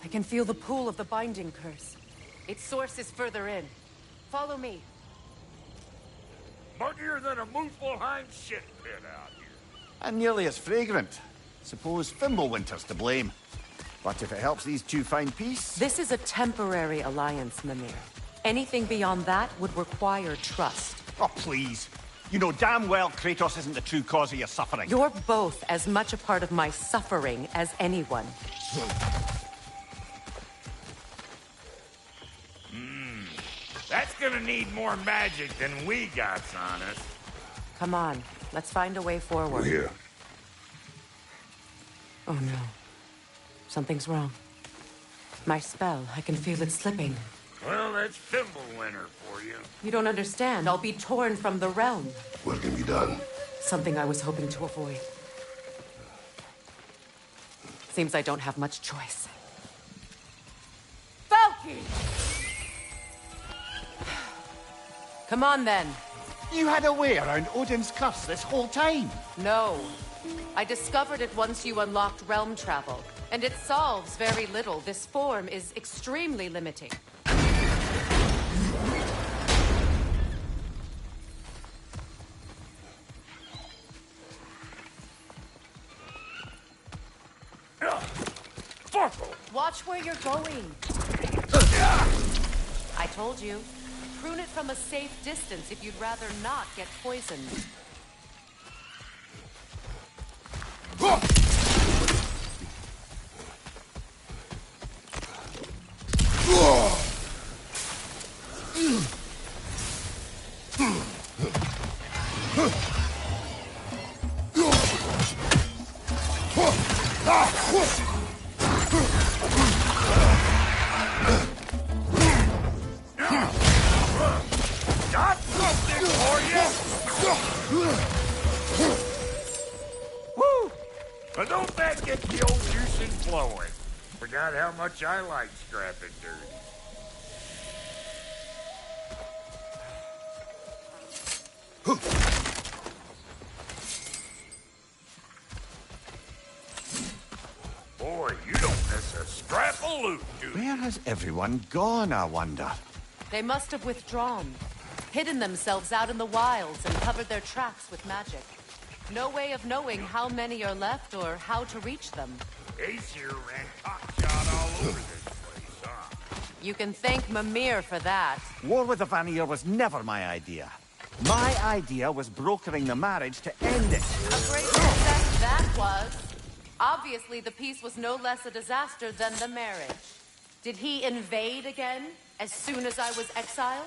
I can feel the pull of the binding curse. Its source is further in. Follow me. Muggier than a Muspelheim shit pit out here. And nearly as fragrant. Suppose Fimbulwinter's to blame. But if it helps these two find peace... This is a temporary alliance, Mimir. Anything beyond that would require trust. Oh, please. You know damn well Kratos isn't the true cause of your suffering. You're both as much a part of my suffering as anyone. That's gonna need more magic than we got on us. Come on, let's find a way forward. We're here. Oh no. Something's wrong. My spell, I can feel it slipping. Well, that's Fimbulwinter for you. You don't understand. I'll be torn from the realm. What can be done? Something I was hoping to avoid. Seems I don't have much choice. Falky! Come on, then. You had a way around Odin's curse this whole time. No. I discovered it once you unlocked realm travel, and it solves very little. This form is extremely limiting. Watch where you're going. I told you. Prune it from a safe distance if you'd rather not get poisoned. But don't that get the old juices flowing? Forgot how much I like scrapping dirty. Boy, you don't miss a scrap of loot, do you? Where has everyone gone, I wonder? They must have withdrawn, hidden themselves out in the wilds and covered their tracks with magic. No way of knowing how many are left or how to reach them. Aesir ran cockshot all over this place, huh? You can thank Mimir for that. War with the Vanir was never my idea. My idea was brokering the marriage to end it. A great success that was. Obviously, the peace was no less a disaster than the marriage. Did he invade again as soon as I was exiled?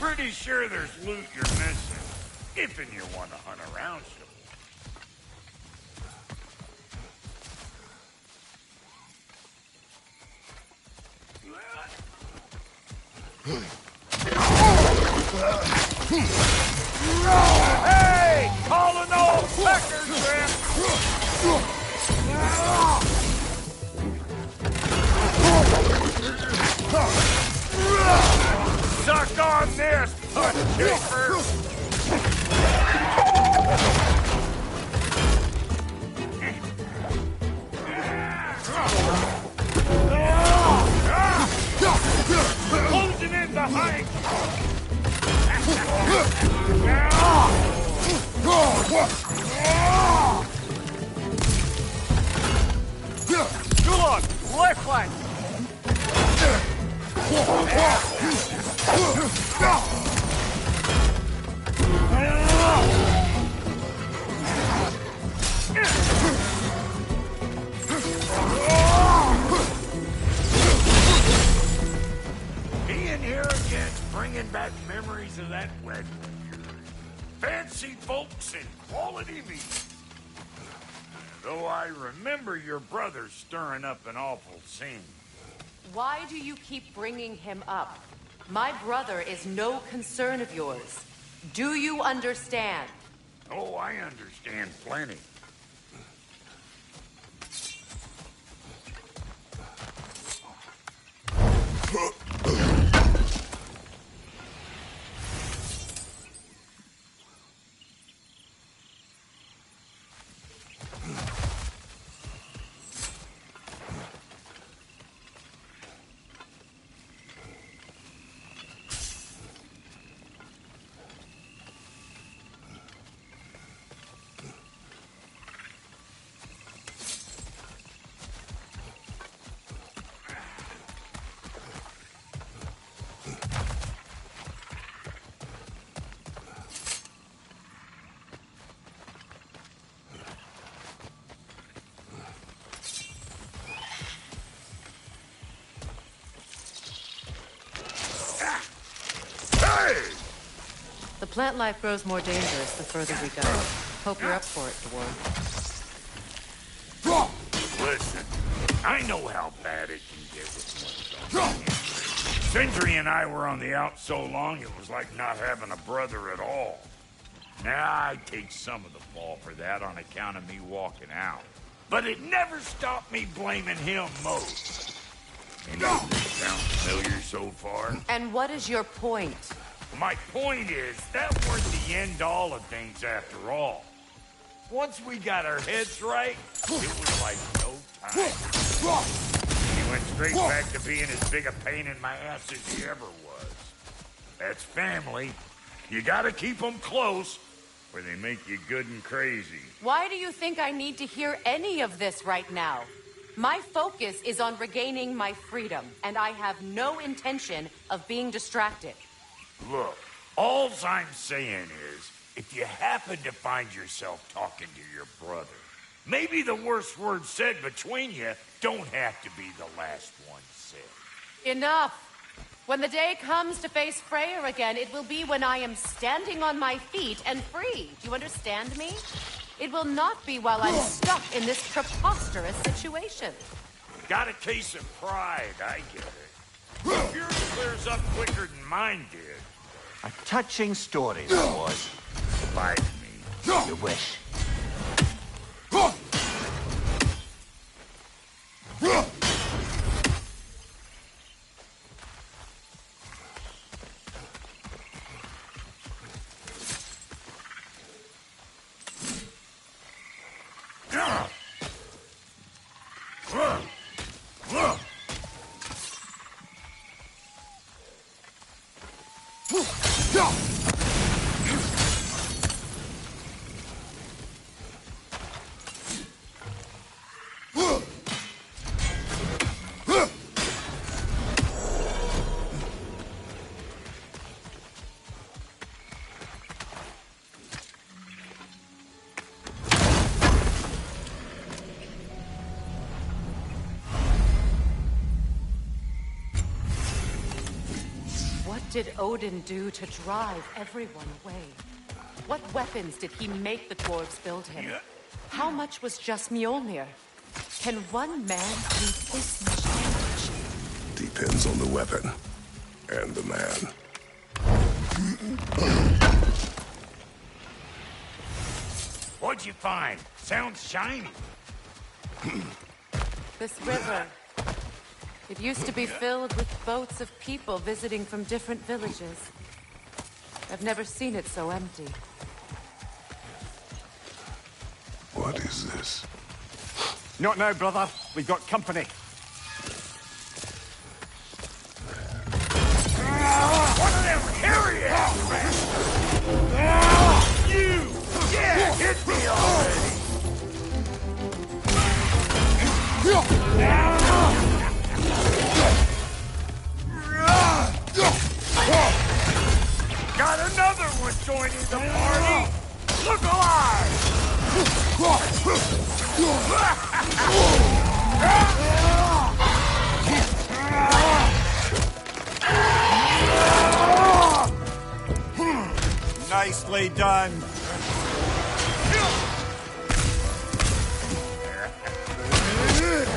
Pretty sure there's loot you're missing, if and you want to hunt around some. Hey! Call an old pecker trip! Suck on this, butt chafer! Closing in behind! Gulon, left flank! Being here again, bringing back memories of that wedding. Fancy folks and quality meat. Though I remember your brother stirring up an awful scene. Why do you keep bringing him up? My brother is no concern of yours. Do you understand? Oh, I understand plenty. The plant life grows more dangerous the further we go. Hope you're up for it, dwarf. Listen, I know how bad it can get with one's own. Sindri and I were on the out so long it was like not having a brother at all. Now I take some of the fall for that on account of me walking out. But it never stopped me blaming him most. Any of this sound familiar so far? And what is your point? My point is, that weren't the end-all of things after all. Once we got our heads right, it was like no time. He went straight back to being as big a pain in my ass as he ever was. That's family. You gotta keep them close, or they make you good and crazy. Why do you think I need to hear any of this right now? My focus is on regaining my freedom, and I have no intention of being distracted. Look, all I'm saying is, if you happen to find yourself talking to your brother, maybe the worst words said between you don't have to be the last one said. Enough! When the day comes to face Freyr again, it will be when I am standing on my feet and free. Do you understand me? It will not be while I'm stuck in this preposterous situation. Got a case of pride, I get it. If yours clears up quicker than mine did. A touching story that was. Bite me. You wish. What did Odin do to drive everyone away? What weapons did he make the dwarves build him? How much was just Mjolnir? Can one man do this much damage? Depends on the weapon and the man. What'd you find? Sounds shiny. This river. It used to be filled with boats of people visiting from different villages. I've never seen it so empty. What is this? Not now, brother. We've got company. One of them carry-ass You! Yeah, hit me already! Got another one joining the party! Look alive! Nicely done.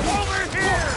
Over here!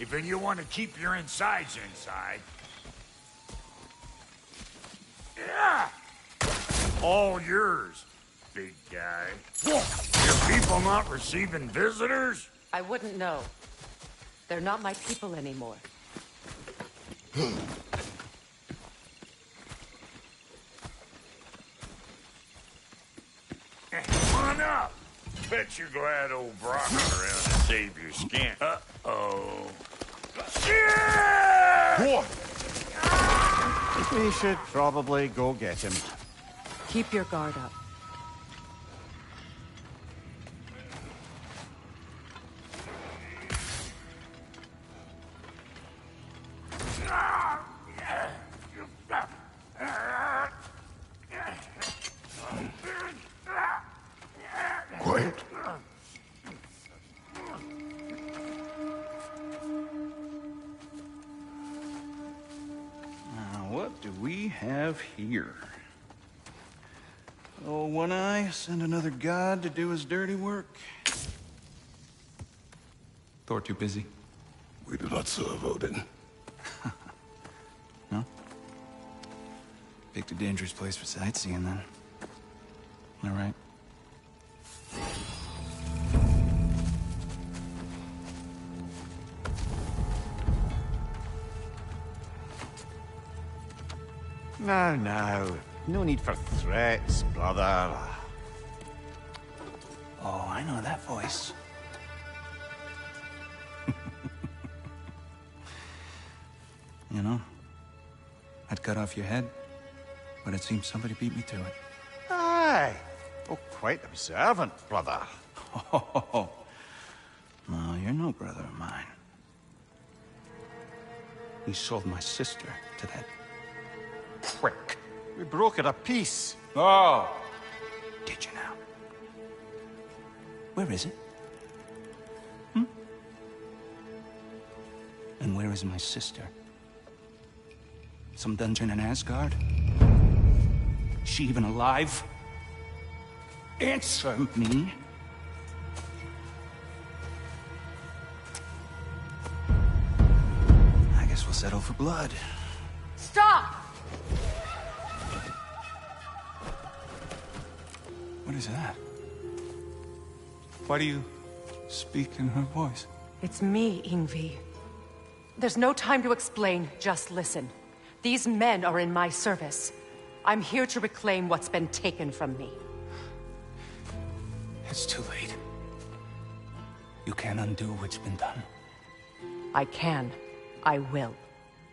If you want to keep your insides inside. Yeah! All yours, big guy. Your people not receiving visitors? I wouldn't know. They're not my people anymore. Come on up. Bet you're glad old Brock's around to save your skin. Uh-oh. Shit! We should probably go get him. Keep your guard up. Quiet. Now, what do we have here? Oh, One Eye, send another god to do his dirty work. Thor too busy? We do not serve Odin. No? Picked a dangerous place for sightseeing, then. All right. Now. No need for threats, brother. Oh, I know that voice. You know, I'd cut off your head, but it seems somebody beat me to it. Aye. Oh, quite observant, brother. Oh, no, you're no brother of mine. You sold my sister to that prick. We brokered a peace. Oh! Did you now? Where is it? And where is my sister? Some dungeon in Asgard? Is she even alive? Answer me. I guess we'll settle for blood. Stop! What is that? Why do you speak in her voice? It's me, Ingvi. There's no time to explain, just listen. These men are in my service. I'm here to reclaim what's been taken from me. It's too late. You can't undo what's been done. I can. I will.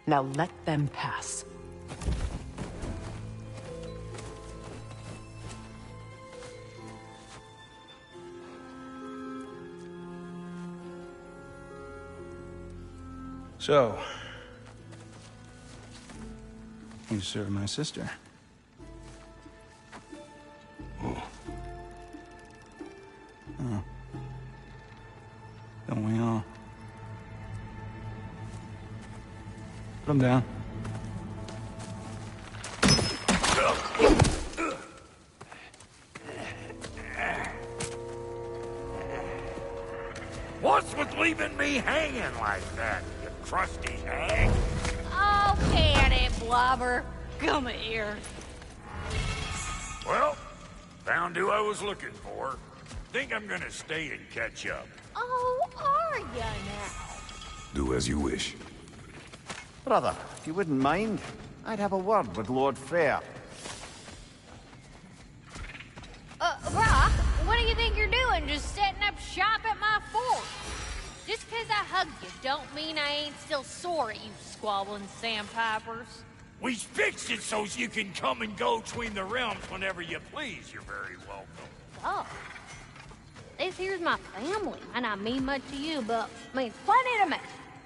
Now let them pass. So, you serve my sister. Oh. Don't we all? Put him down. What's with leaving me hanging like that, you crusty hag? Oh, can it, Blobber? Come here. Well, found who I was looking for. Think I'm gonna stay and catch up. Oh, are ya now? Do as you wish. Brother, if you wouldn't mind, I'd have a word with Lord Freyr. Brock, what do you think you're doing? Just setting up shop at my fort? Just 'cause I hugged you don't mean I ain't still sore at you squabbling sandpipers. We fixed it so you can come and go between the realms whenever you please. You're very welcome. Oh. This here's my family, and I mean much to you, but means plenty to me.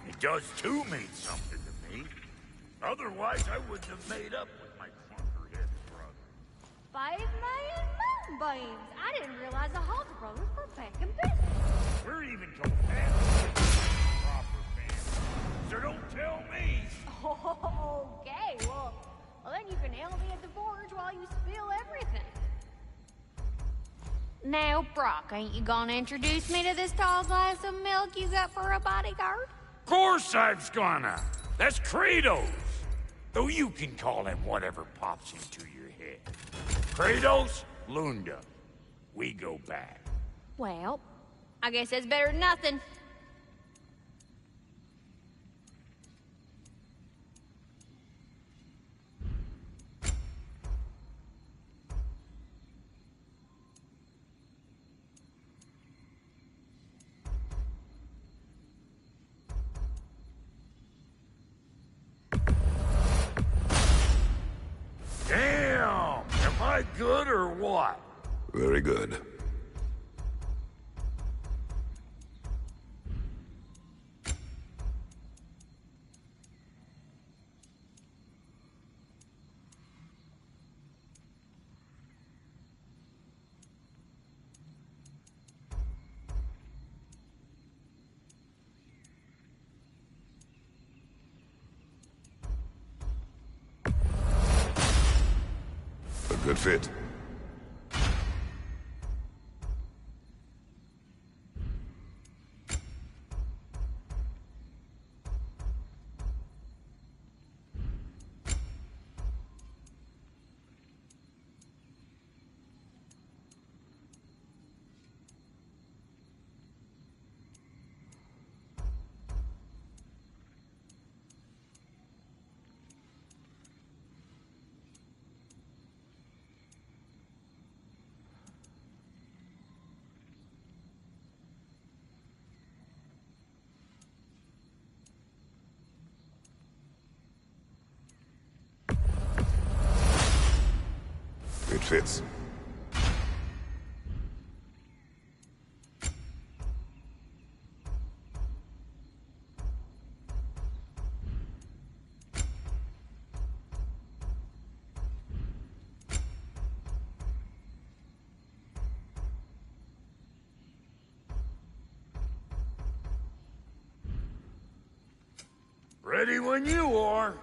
It does too mean something to me. Otherwise, I wouldn't have made up with my clunkerhead brother. 5 million moonbeams. I didn't realize the Halter brothers were back in business. We're even compatible with proper family. So don't tell me. Okay, well, then you can hail me at the forge while you spill everything. Now, Brock, ain't you gonna introduce me to this tall glass of milk you got for a bodyguard? course I've gonna. That's Kratos. Though you can call him whatever pops into your head. Kratos, Lunda. We go back. Well, I guess that's better than nothing. Damn! Am I good or what? Very good. A good fit. It fits. Ready when you are.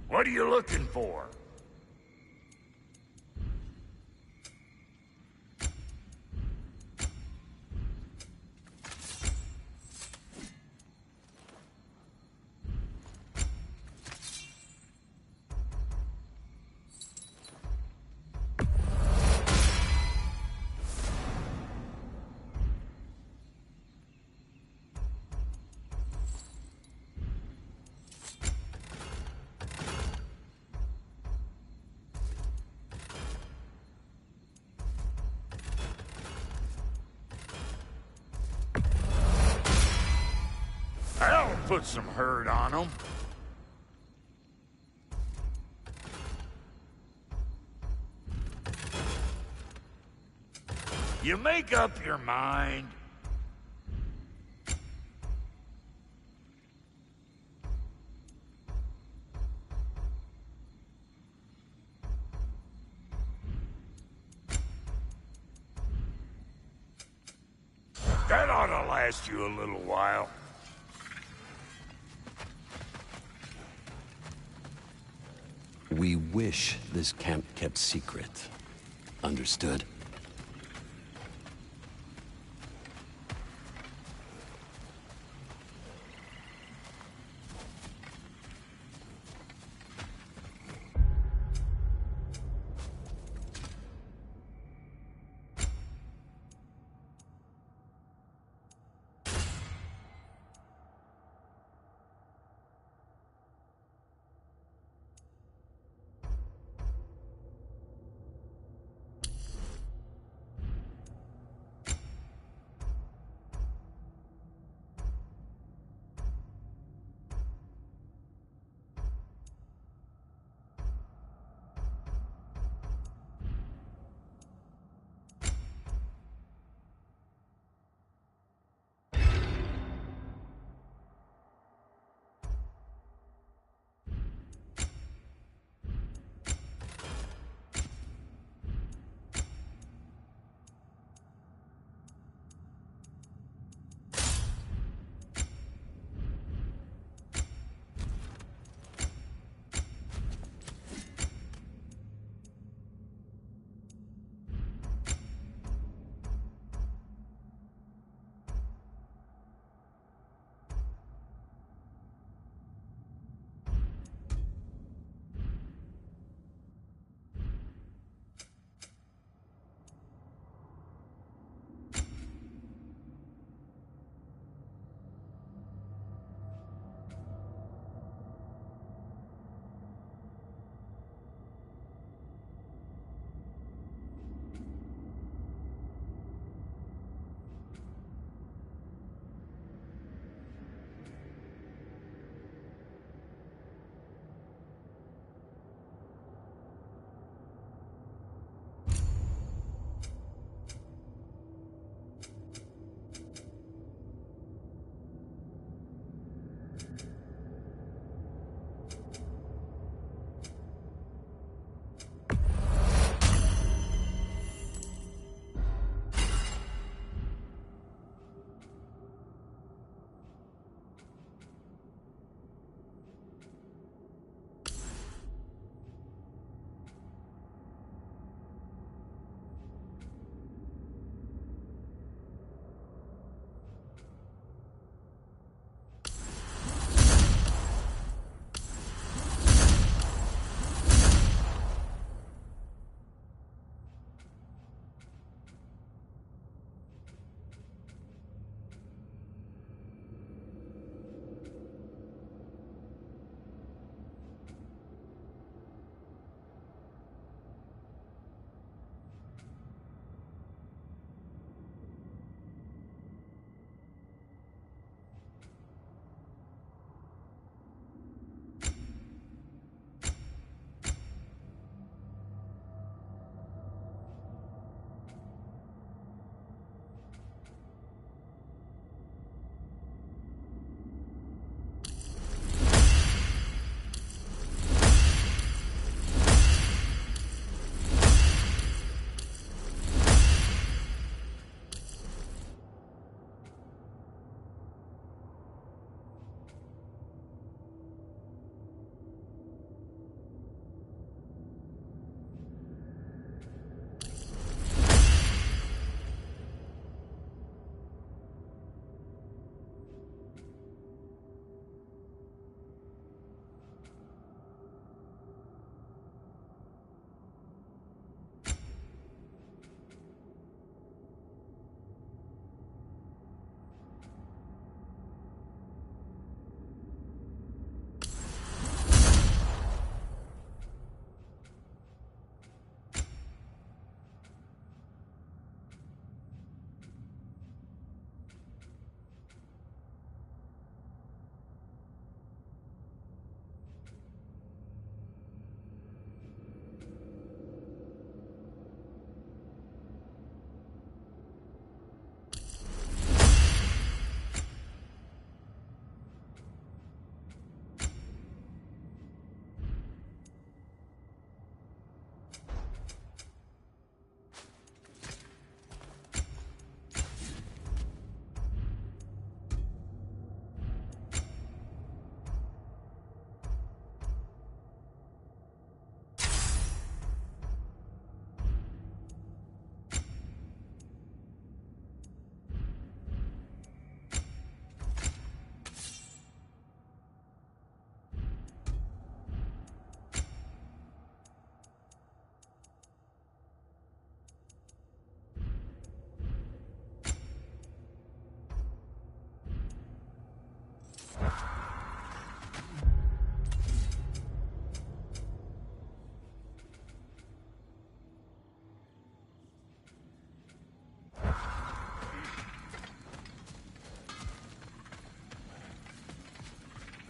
What are you looking for? That'll put some hurt on them. You make up your mind. That ought to last you a little while. We wish this camp kept secret. Understood?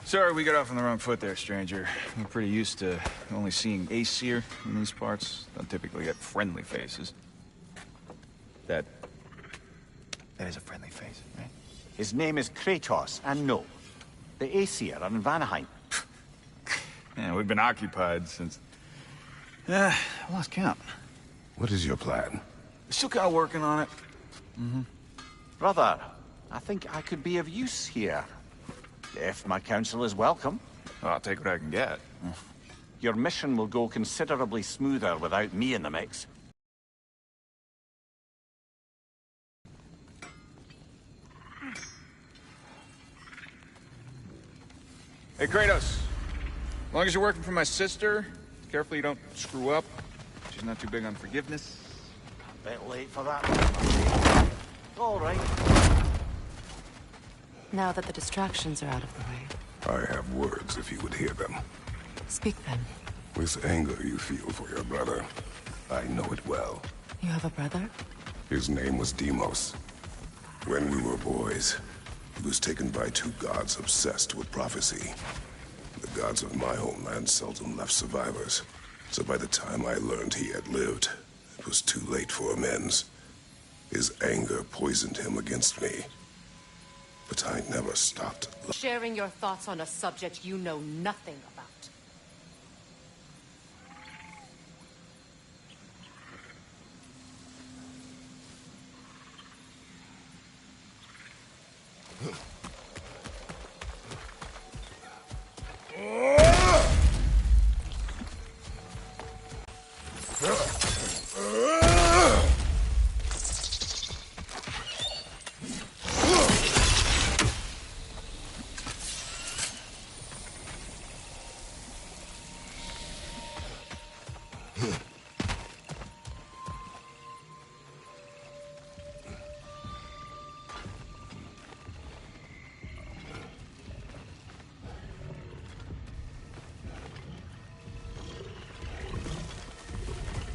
Sorry we got off on the wrong foot there, stranger. We're pretty used to only seeing Aesir in these parts. Don't typically get friendly faces. That is a friendly face, right? His name is Kratos, and no, the Aesir are in Vanaheim. Yeah, we've been occupied since... I lost count. What is your plan? Still kind of working on it. Brother, I think I could be of use here. If my counsel is welcome. Well, I'll take what I can get. Your mission will go considerably smoother without me in the mix. Hey, Kratos. As long as you're working for my sister, carefully you don't screw up. She's not too big on forgiveness. A bit late for that. All right. Now that the distractions are out of the way, I have words if you would hear them. speak then. This anger you feel for your brother, I know it well. You have a brother? His name was Deimos. When we were boys, he was taken by two gods obsessed with prophecy. The gods of my homeland seldom left survivors, so by the time I learned he had lived, it was too late for amends. His anger poisoned him against me. But I never stopped. Sharing your thoughts on a subject you know nothing about.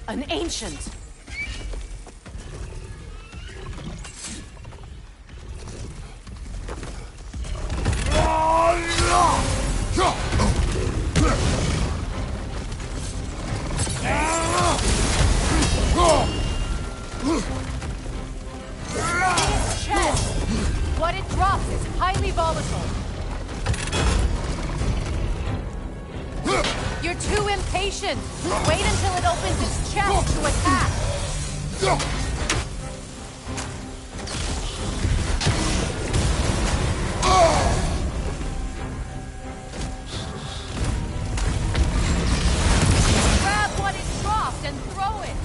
An ancient! Chest! What it drops is highly volatile. You're too impatient. Wait until it opens its chest to attack. Grab what it dropped and throw it.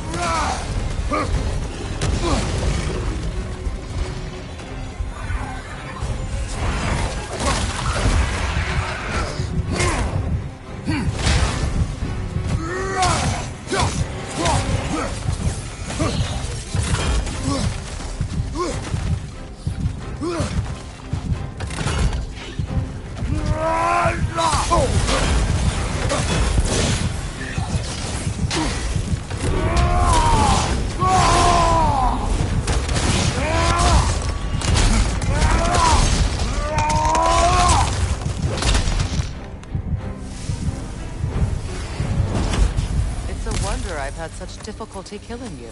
I've had such difficulty killing you.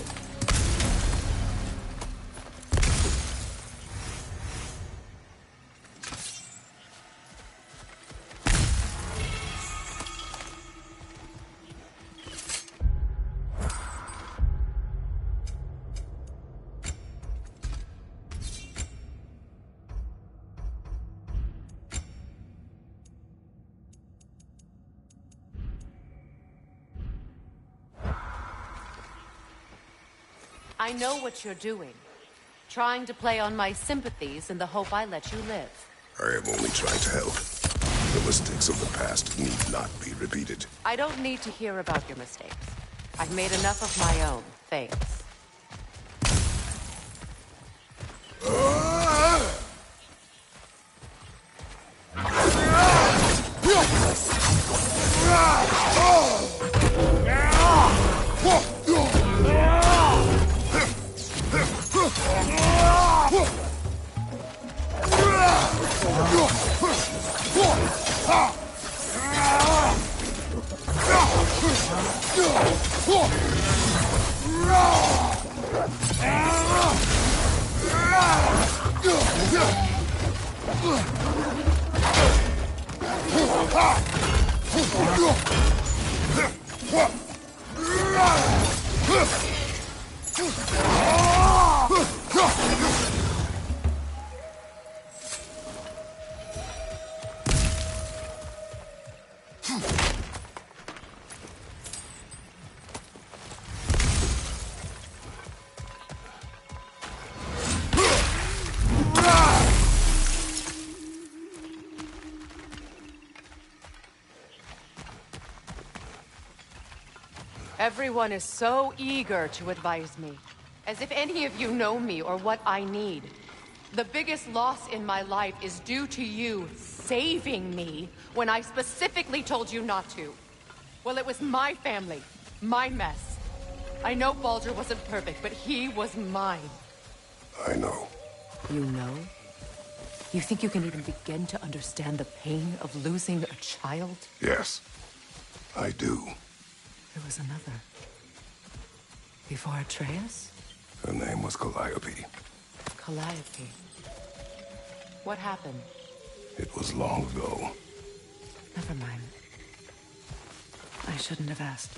I know what you're doing. Trying to play on my sympathies in the hope I let you live. I am only trying to help. The mistakes of the past need not be repeated. I don't need to hear about your mistakes. I've made enough of my own, thanks. Everyone is so eager to advise me, as if any of you know me or what I need. The biggest loss in my life is due to you saving me when I specifically told you not to. Well, it was my family, my mess. I know Baldur wasn't perfect, but he was mine. I know. You know? You think you can even begin to understand the pain of losing a child? Yes, I do. There was another. Before Atreus? Her name was Calliope. Calliope. What happened? It was long ago. Never mind. I shouldn't have asked.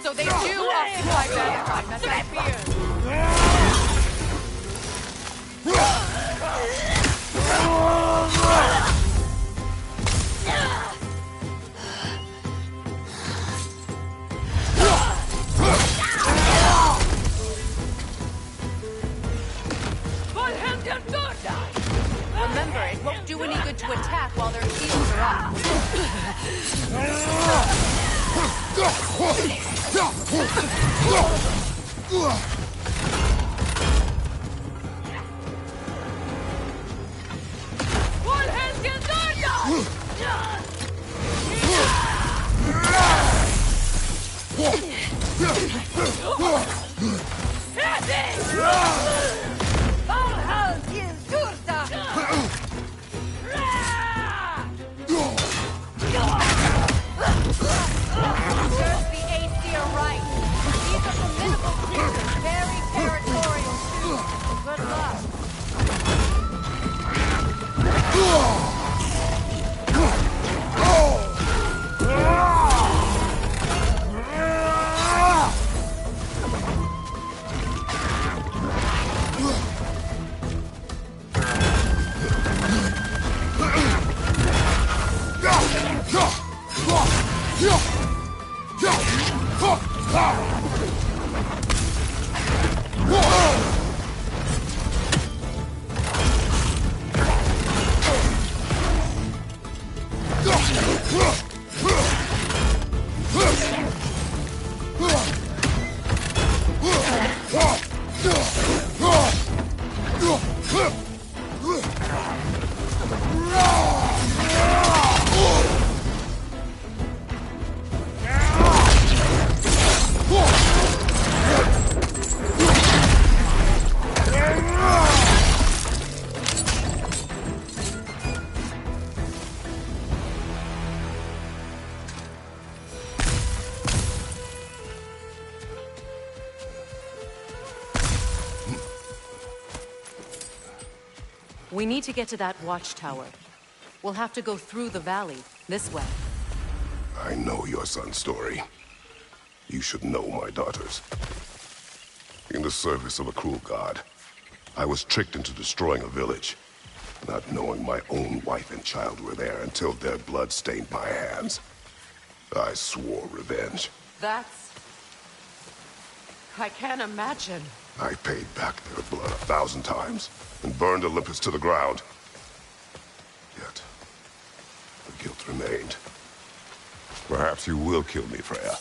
So they do occupy Vanaheim, as I feared. Remember, it won't do any good to attack while their shields are up. We need to get to that watchtower. We'll have to go through the valley, this way. I know your son's story. You should know my daughter's. In the service of a cruel god, I was tricked into destroying a village, not knowing my own wife and child were there until their blood stained my hands. I swore revenge. I can't imagine. I paid back their blood 1,000 times and burned Olympus to the ground. truth remained. Perhaps you will kill me, Freya.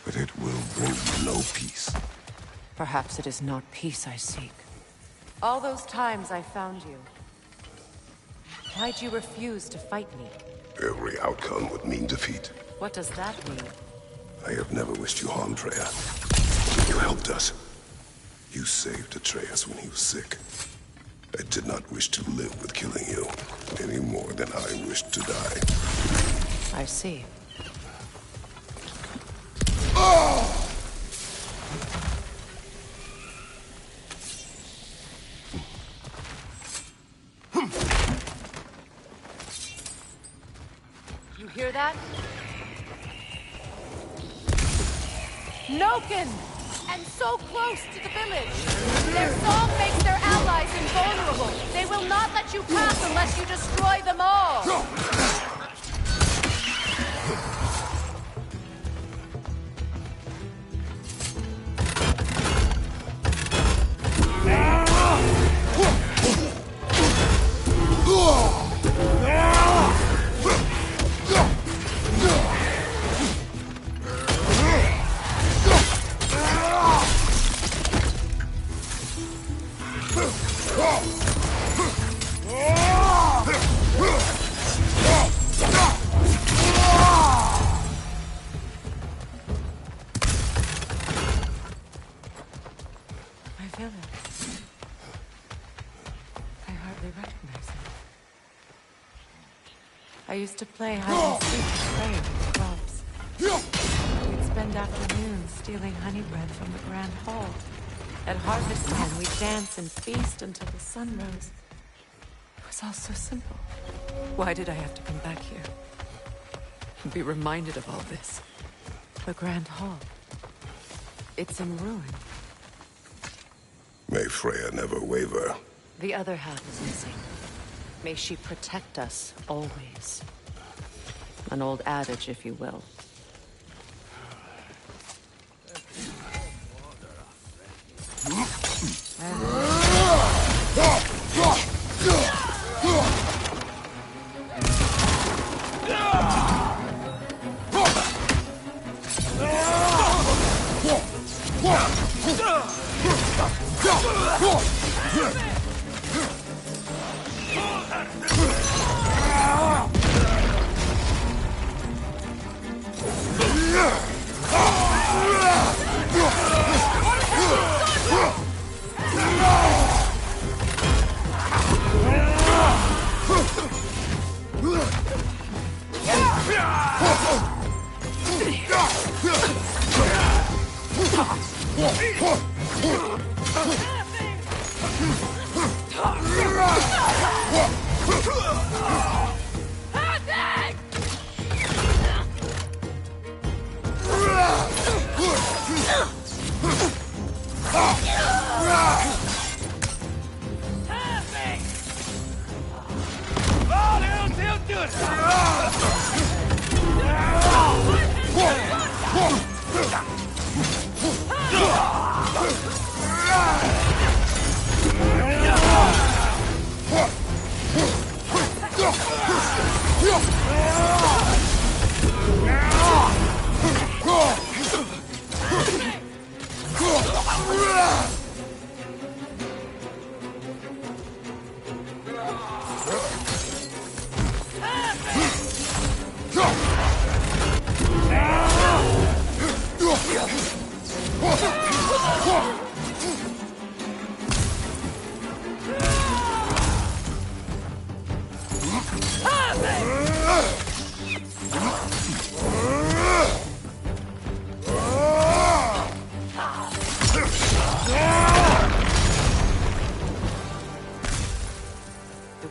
But it will bring you no peace. Perhaps it is not peace I seek. All those times I found you, why'd you refuse to fight me? Every outcome would mean defeat. What does that mean? I have never wished you harm, Freya. You helped us. You saved Atreus when he was sick. I did not wish to live with killing you, any more than I wished to die. I see. You hear that? Noken! And so close to the village! Their song makes their allies invulnerable! They will not let you pass unless you destroy them all! I used to play hide and seek with Frey with clubs. We'd spend afternoons stealing honey bread from the Grand Hall. At harvest time, we'd dance and feast until the sun rose. It was all so simple. Why did I have to come back here? And be reminded of all this? The Grand Hall. It's in ruin. May Freya never waver. The other half is missing. May she protect us, always. An old adage, if you will.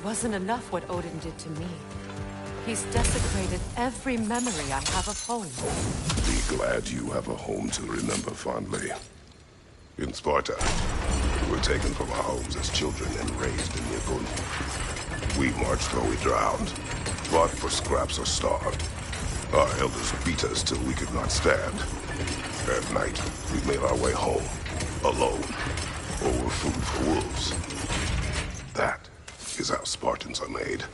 Wasn't enough what Odin did to me. He's desecrated every memory I have of home. Be glad you have a home to remember fondly. In Sparta, we were taken from our homes as children and raised in Nibelheim. We marched or we drowned, fought for scraps or starved. Our elders beat us till we could not stand. At night, we made our way home, alone, or were food for wolves. That is how Spartans are made.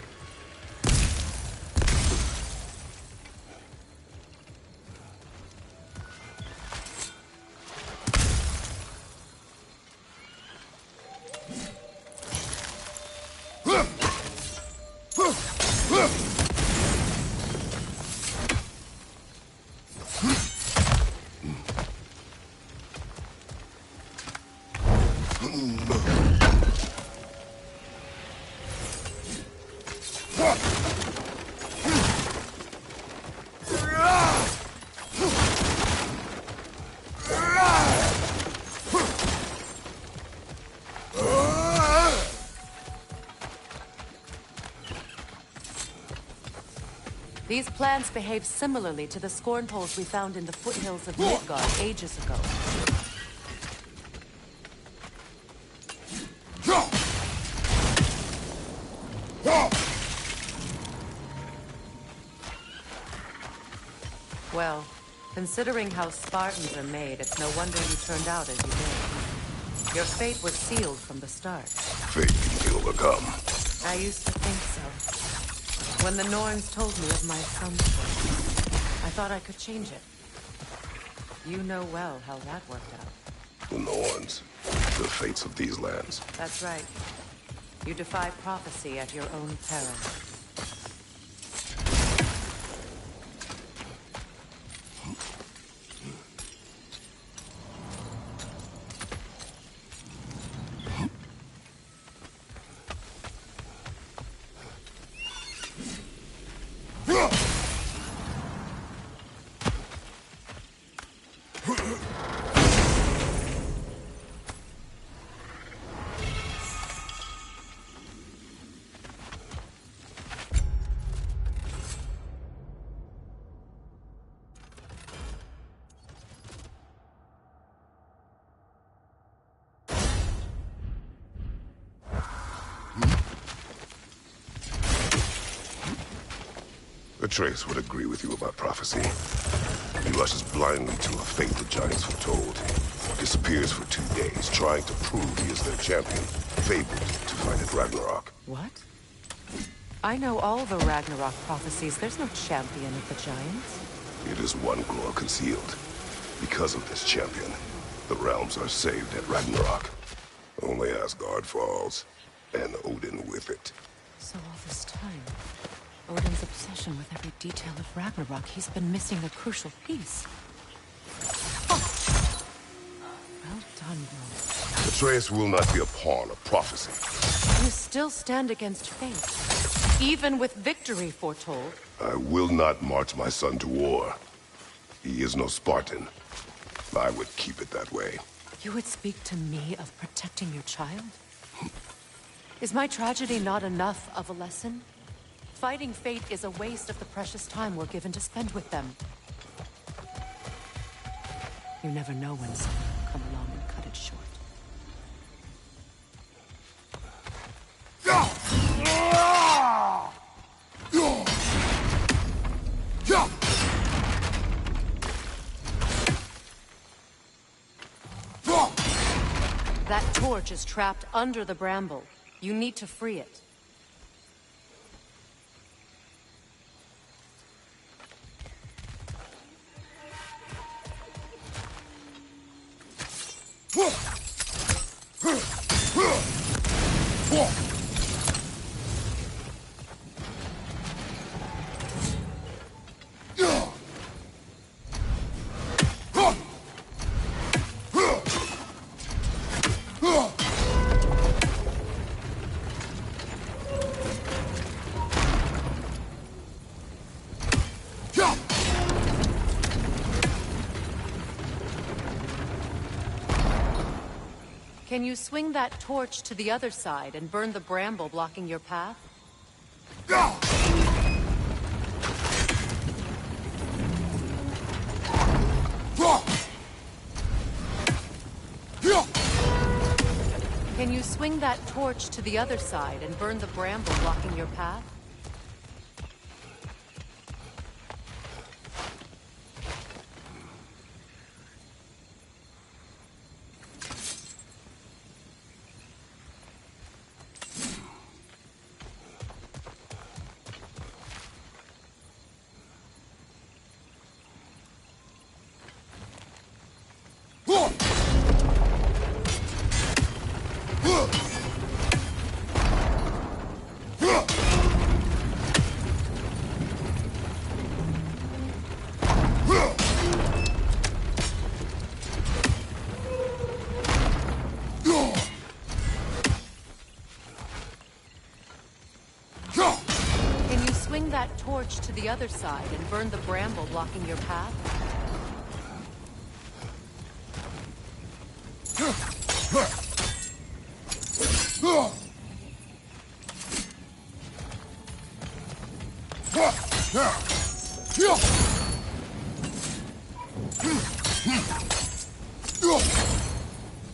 These plants behave similarly to the scorn holes we found in the foothills of Midgard ages ago. Well, considering how Spartans are made, it's no wonder you turned out as you did. Your fate was sealed from the start. Fate can be overcome. I used to think so. When the Norns told me of my son's fate, I thought I could change it. You know well how that worked out. The Norns, the fates of these lands. That's right. You defy prophecy at your own peril. Atreus would agree with you about prophecy. He rushes blindly to a fate the giants foretold. Disappears for 2 days, trying to prove he is their champion. Fabled to fight at Ragnarok. What? I know all the Ragnarok prophecies. There's no champion of the giants. It is one glow concealed. Because of this champion, the realms are saved at Ragnarok. Only Asgard falls, and Odin with it. So all this time, Odin's obsession with every detail of Ragnarok, he's been missing a crucial piece. Oh. Well done, bro. Atreus will not be a pawn of prophecy. You still stand against fate, even with victory foretold. I will not march my son to war. He is no Spartan. I would keep it that way. You would speak to me of protecting your child? Is my tragedy not enough of a lesson? Fighting fate is a waste of the precious time we're given to spend with them. You never know when someone will come along and cut it short. That torch is trapped under the bramble. You need to free it. Can you swing that torch to the other side and burn the bramble blocking your path? Can you swing that torch to the other side and burn the bramble blocking your path? that torch to the other side and burn the bramble blocking your path?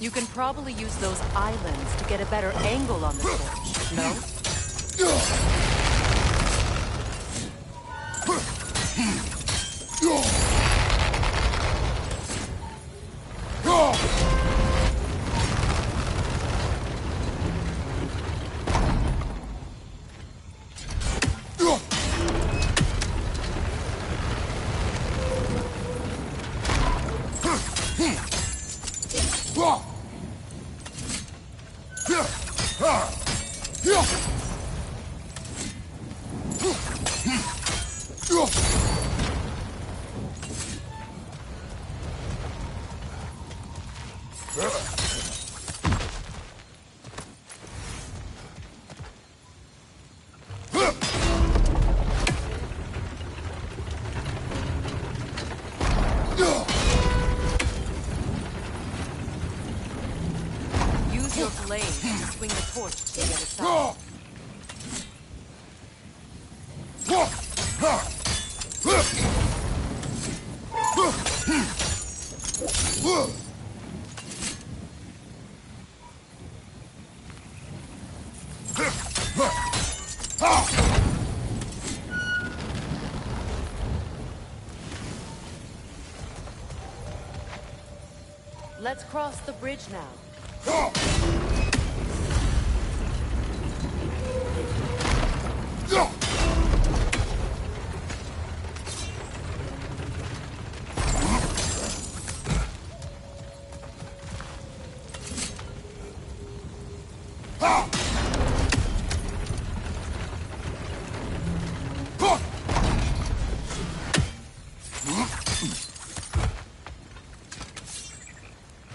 You can probably use those islands to get a better angle on the torch, no? Use your blade to swing the torch to the other side. Let's cross the bridge now.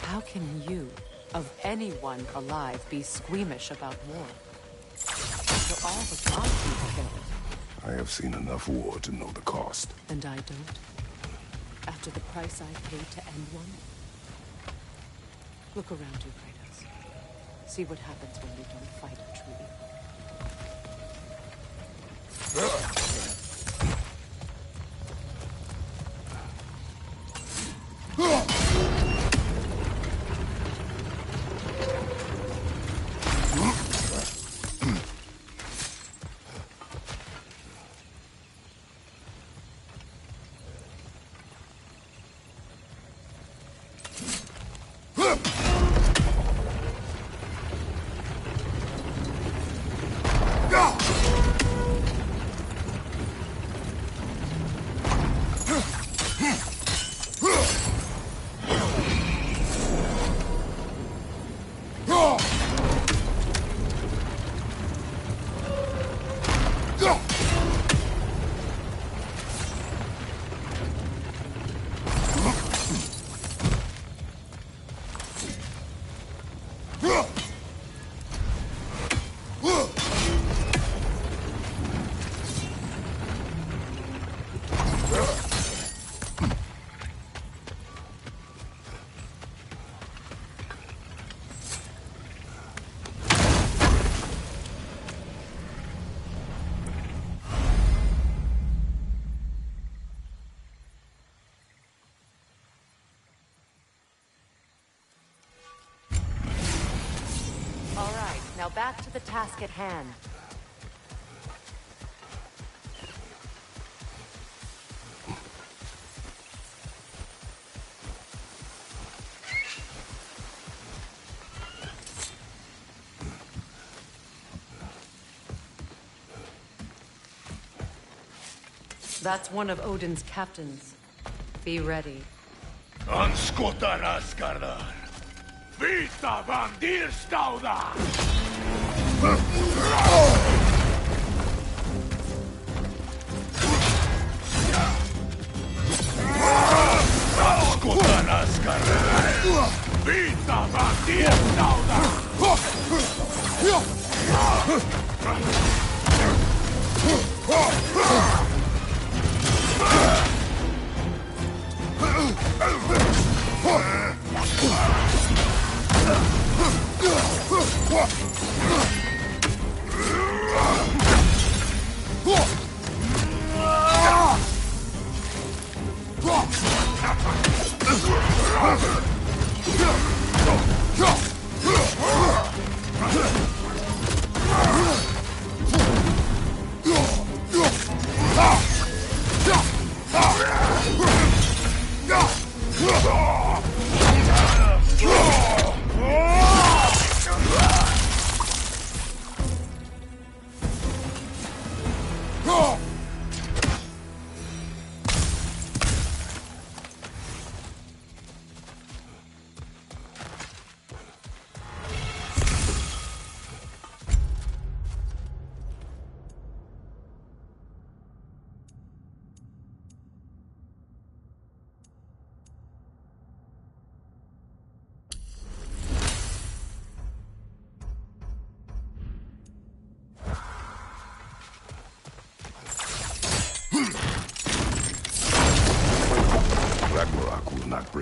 How can you, of anyone alive, be squeamish about war? After all the gods you've killed. I have seen enough war to know the cost. And I don't? After the price I paid to end one? Look around you, Kratos. See what happens when we don't fight a true Now back to the task at hand. That's one of Odin's captains. Be ready. Anskotar Asgardar! Vita Vandir Stauda! Anskotar Asgardar! Vita Vandir Stauda!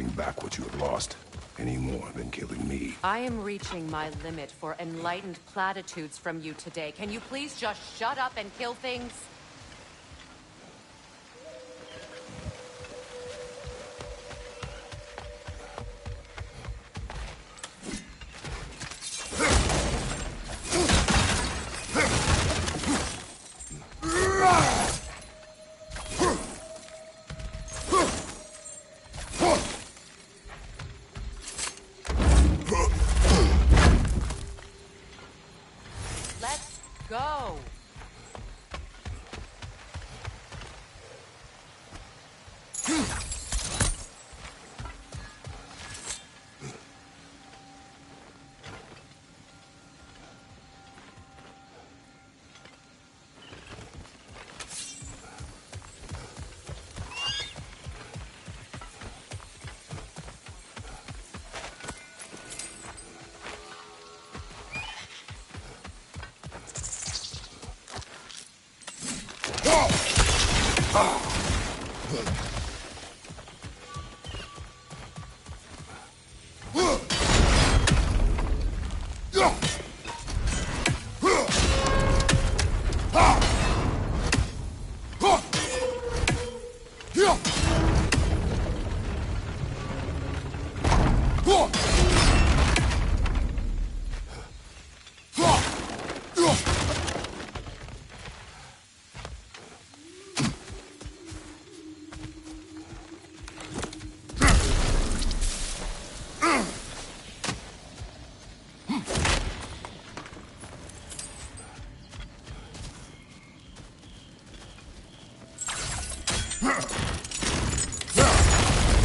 bring back what you have lost, any more than killing me. I am reaching my limit for enlightened platitudes from you today. Can you please just shut up and kill things? Let's go.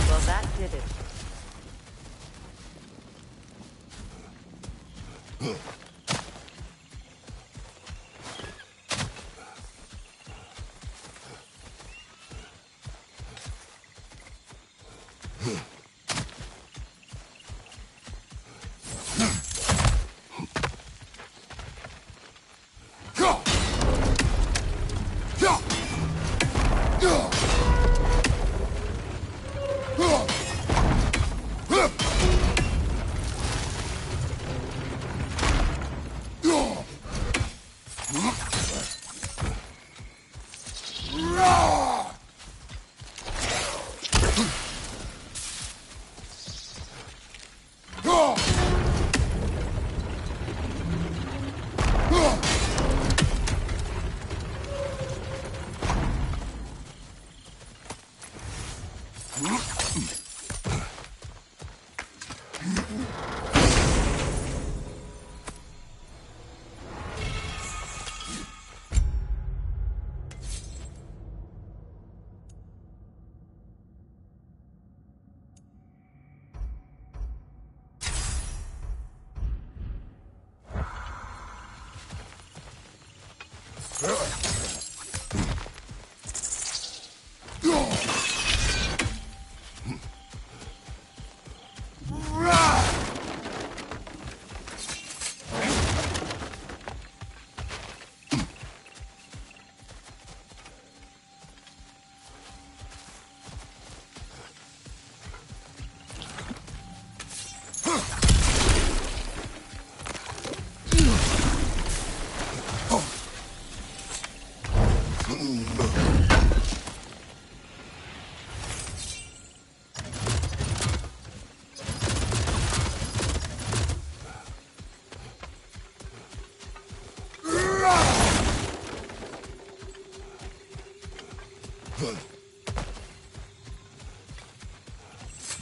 Well, that did it.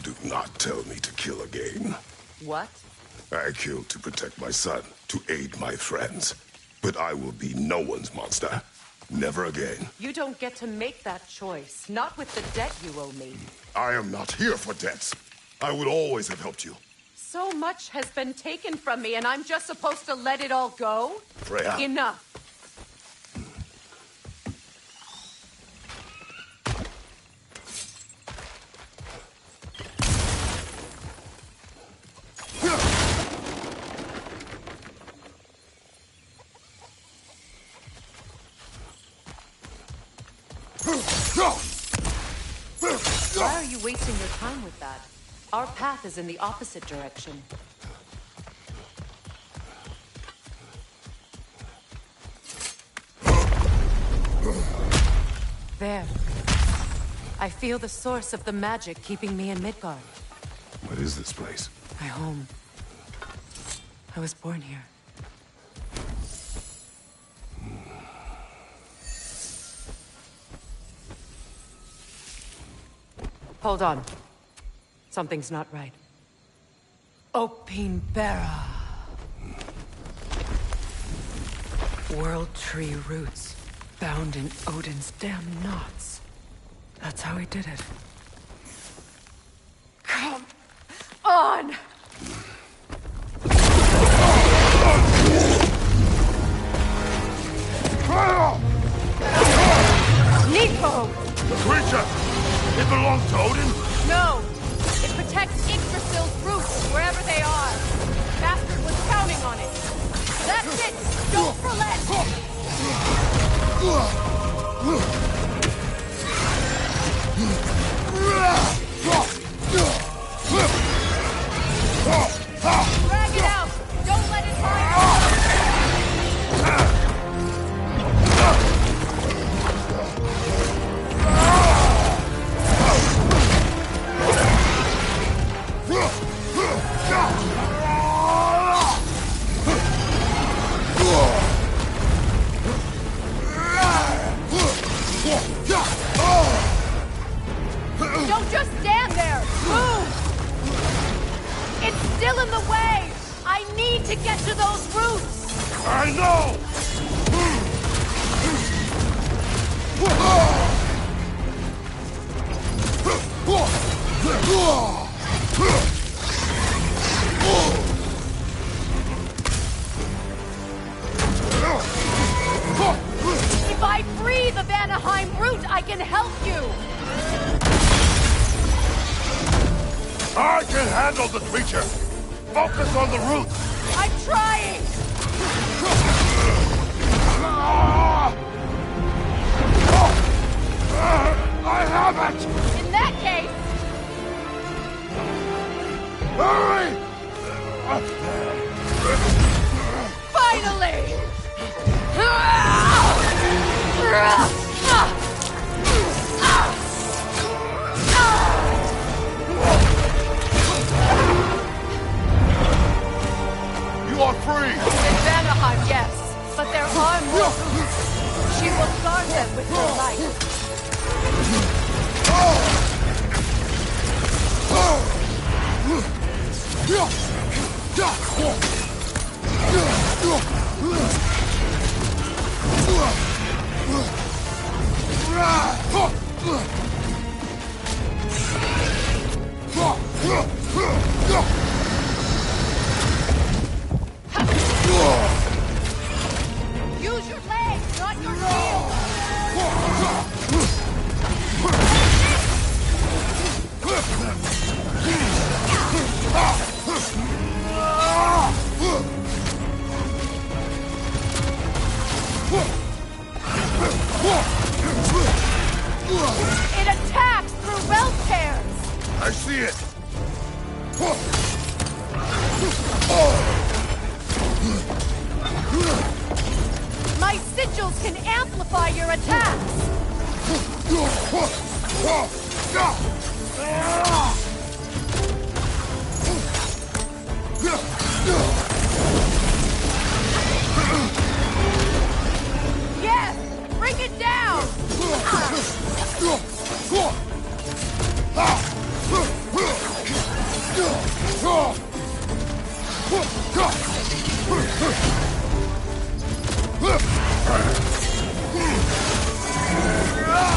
Do not tell me to kill again. What? I killed to protect my son, to aid my friends. But I will be no one's monster. Never again. You don't get to make that choice. Not with the debt you owe me. I am not here for debts. I would always have helped you. So much has been taken from me, and I'm just supposed to let it all go? Freya. Enough. Why are you wasting your time with that? Our path is in the opposite direction. There. I feel the source of the magic keeping me in Midgard. What is this place? My home. I was born here. Hold on. Something's not right. Opinbera. World tree roots, bound in Odin's damn knots. That's how he did it. Come on! Nepo! The creature! It belongs to Odin? No! It protects Yggdrasil's roots, wherever they are. Bastard was counting on it. That's it! Don't relent! Drag it out! Don't let it hide! Don't just stand there! Move! It's still in the way! I need to get to those roots! I know! If I free the Vanaheim root, I can help you! I can handle the creature! Focus on the root! I'm trying! I have it! In that case... Hurry! Finally! You are free! In Vanaheim, yes. But there are more roots. She will guard them with her light. Use your legs, not your shield! It attacks through realm tears! I see it! My sigils can amplify your attacks! Yes! Bring it down!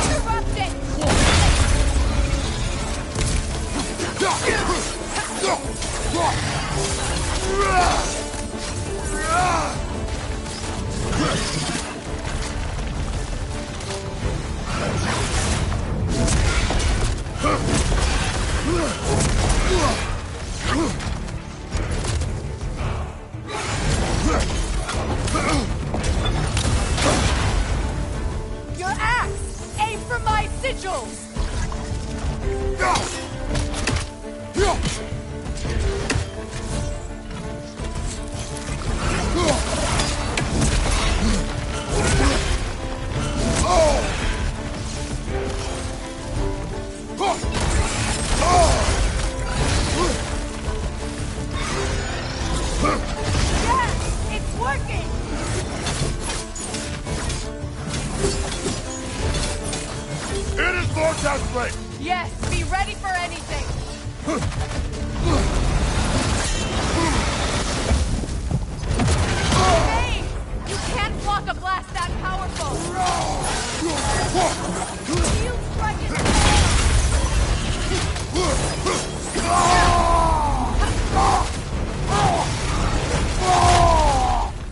Interrupt it! Your axe! Aim for my sigils! Watch out, Blake! Yes, be ready for anything! Hey! You can't block a blast that powerful! Shield strike is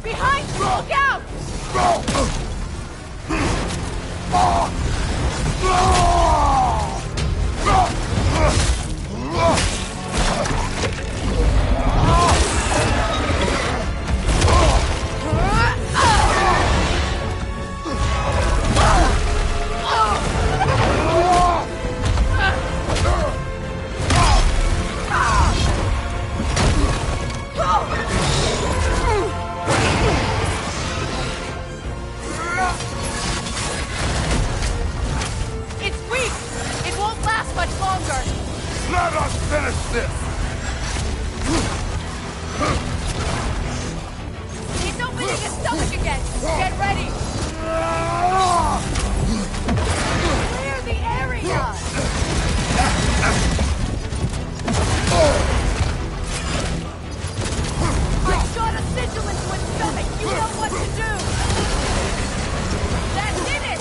behind you! Look out! It's weak! It won't last much longer! Let us finish this! It's opening his stomach again! Get ready! Clear the area! I shot a sigil into its stomach! You know what to do! That did it!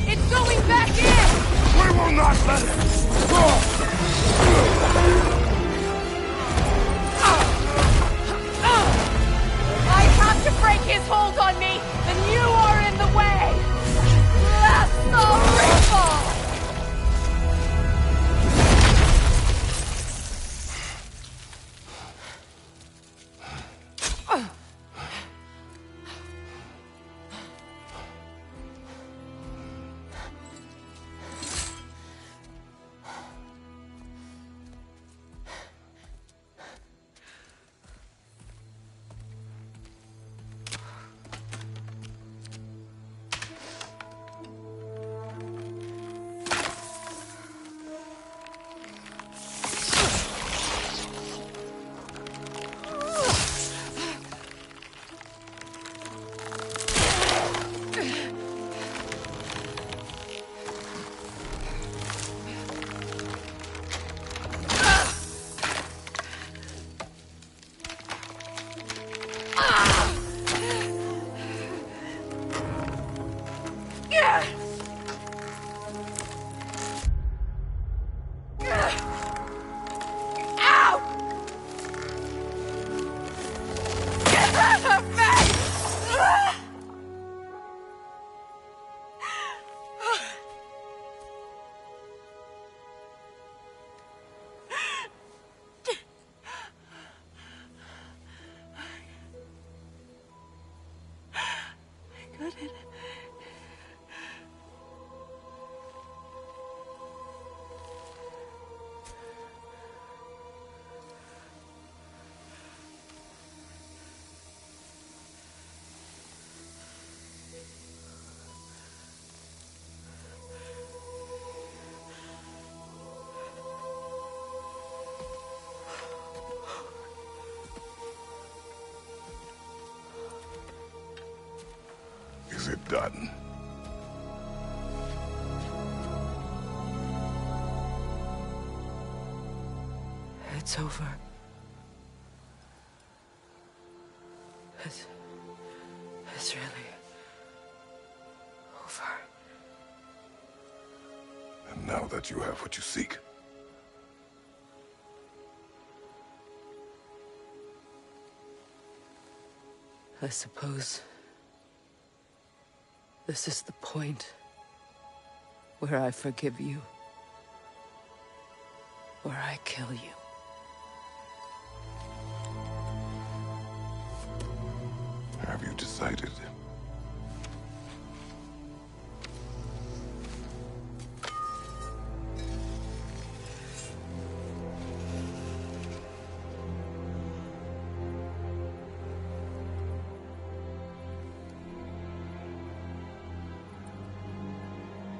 It's going back in! We will not let it! I have to break his hold on me, then you are in the way! Lasso Ripple! Is it done? It's over. It's really over. And now that you have what you seek, I suppose this is the point where I forgive you, where I kill you. have you decided?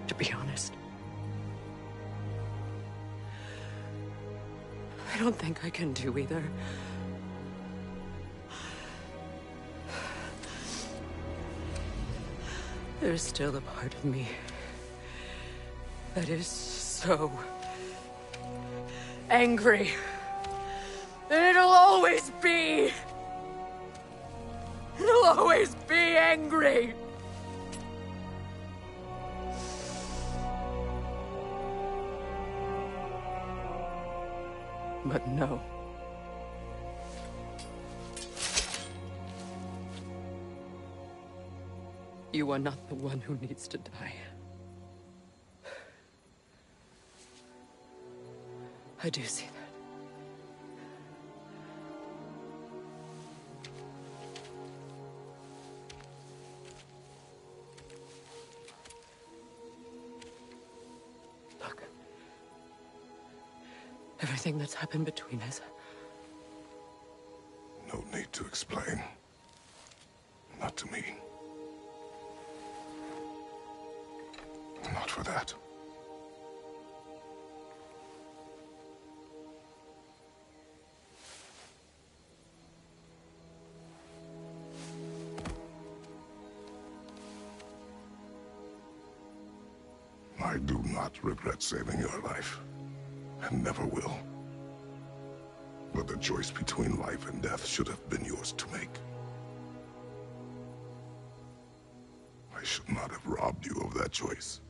To be honest, I don't think I can do either. There's still a part of me that is so angry. And it'll always be. It'll always be angry. But no. You are not the one who needs to die. I do see that. Look. Everything that's happened between us. No need to explain. Not to me. Not for that. I do not regret saving your life, and never will. But the choice between life and death should have been yours to make. I should not have robbed you of that choice.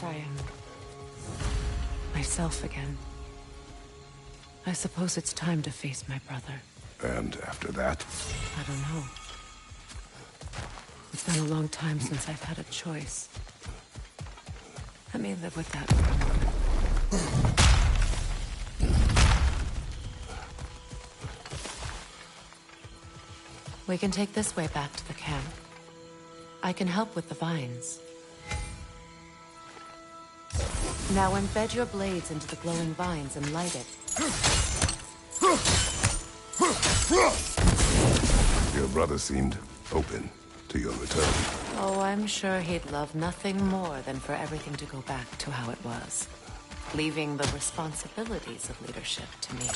I am myself again. I suppose it's time to face my brother. And after that? I don't know. It's been a long time since I've had a choice. Let me live with that for a moment. We can take this way back to the camp. I can help with the vines. Now embed your blades into the glowing vines and light it. Your brother seemed open to your return. Oh, I'm sure he'd love nothing more than for everything to go back to how it was. Leaving the responsibilities of leadership to me.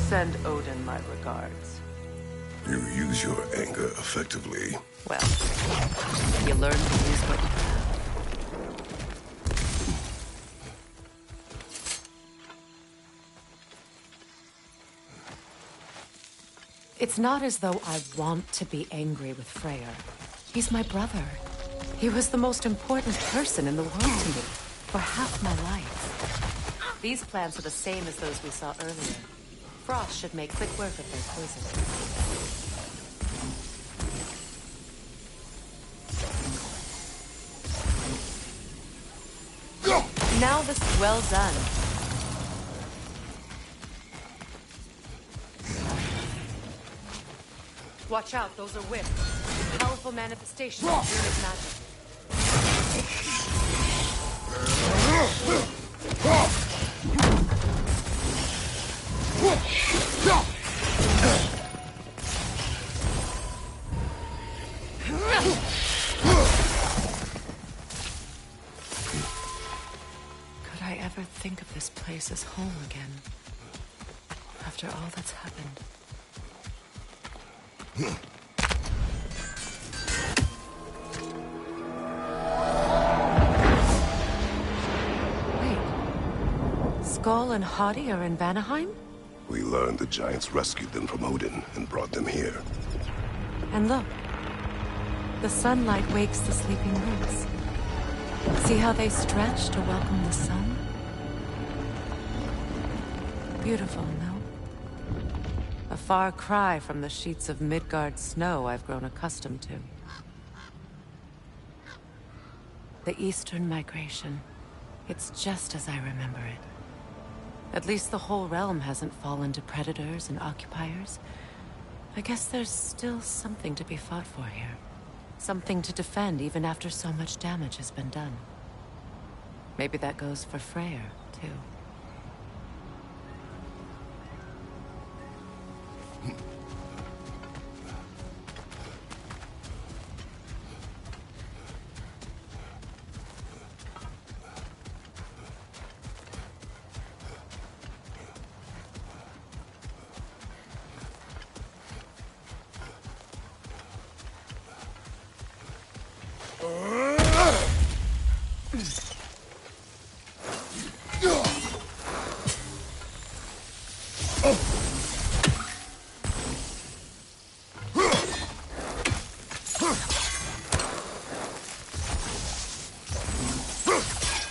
Send Odin my regards. You use your anger effectively. Well, you learn to use what you have. It's not as though I want to be angry with Freyr. He's my brother. He was the most important person in the world to me for half my life. These plants are the same as those we saw earlier. Frost should make quick work of their poison. Now this is well done. Watch out, those are whips. Powerful manifestations of runic magic. Could I ever think of this place as home again? After all that's happened. Wait. Skull and Hati are in Vanaheim? We learned the giants rescued them from Odin and brought them here. And look. The sunlight wakes the sleeping roots. See how they stretch to welcome the sun? Beautiful, no? A far cry from the sheets of Midgard snow I've grown accustomed to. The Eastern Migration. It's just as I remember it. At least the whole realm hasn't fallen to predators and occupiers. I guess there's still something to be fought for here. Something to defend even after so much damage has been done. Maybe that goes for Freyr, too.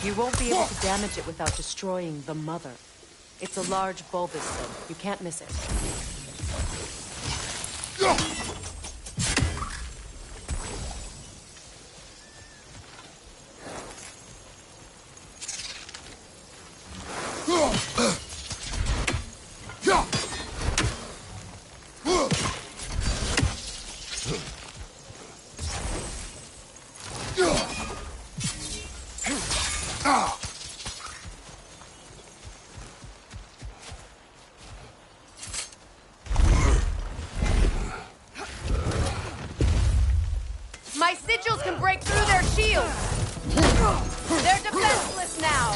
You won't be able to damage it without destroying the mother. It's a large bulbous thing. You can't miss it. My sigils can break through their shields! They're defenseless now!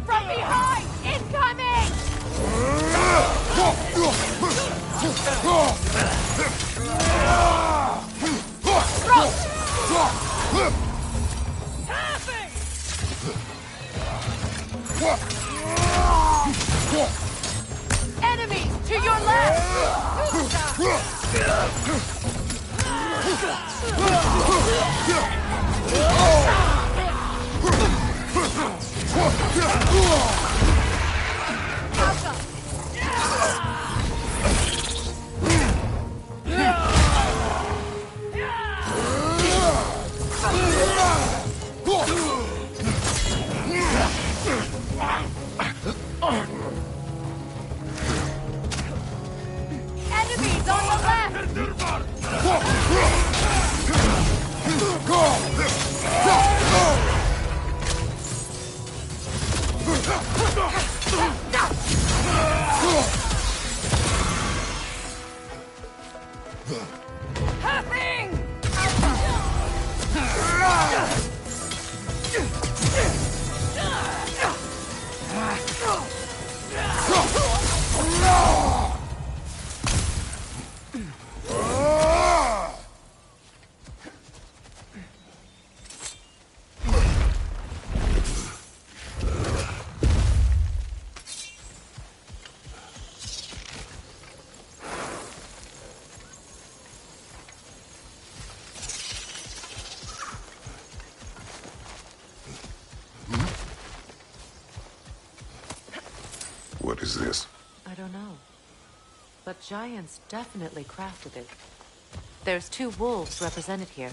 From behind! Incoming! Enemies to your left! Enemies on the left! What is this? I don't know. But giants definitely crafted it. There's 2 wolves represented here.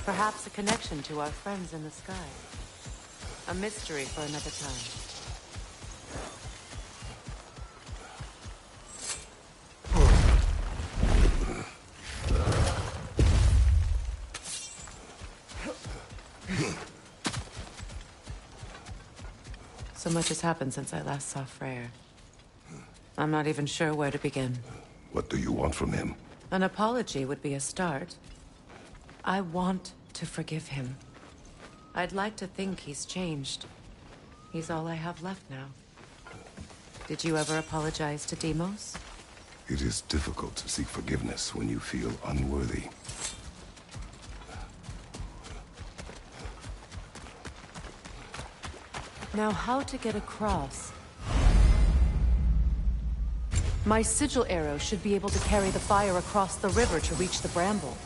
Perhaps a connection to our friends in the sky. A mystery for another time. So much has happened since I last saw Freyr. I'm not even sure where to begin. What do you want from him? An apology would be a start. I want to forgive him. I'd like to think he's changed. He's all I have left now. Did you ever apologize to Deimos? It is difficult to seek forgiveness when you feel unworthy. Now, how to get across? My sigil arrow should be able to carry the fire across the river to reach the bramble.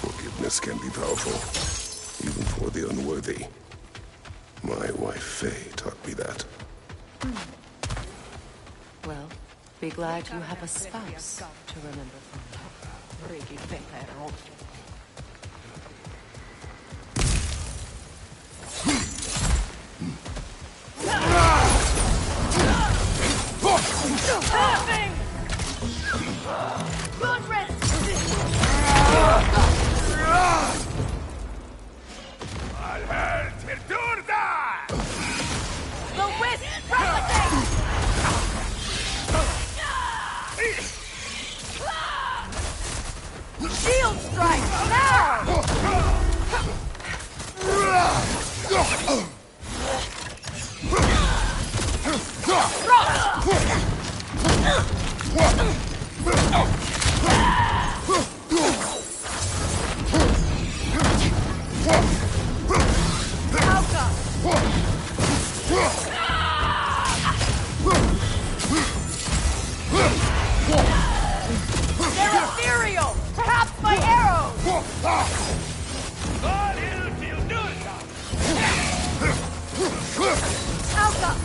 Forgiveness can be powerful, even for the unworthy. My wife, Faye, taught me that. Well, be glad you have a spouse to remember from. Shield strike! Now! They're ethereal! Perhaps my arrows! Alka!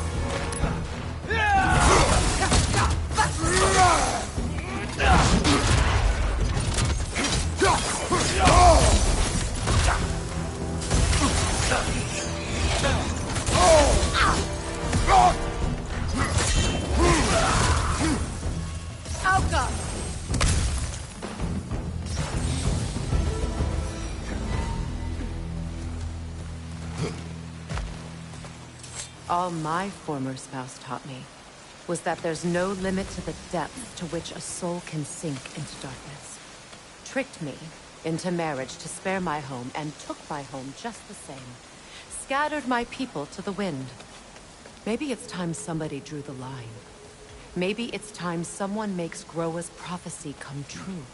Alka! All my former spouse taught me was that there's no limit to the depth to which a soul can sink into darkness. Tricked me into marriage to spare my home and took my home just the same. Scattered my people to the wind. Maybe it's time somebody drew the line. Maybe it's time someone makes Groa's prophecy come true.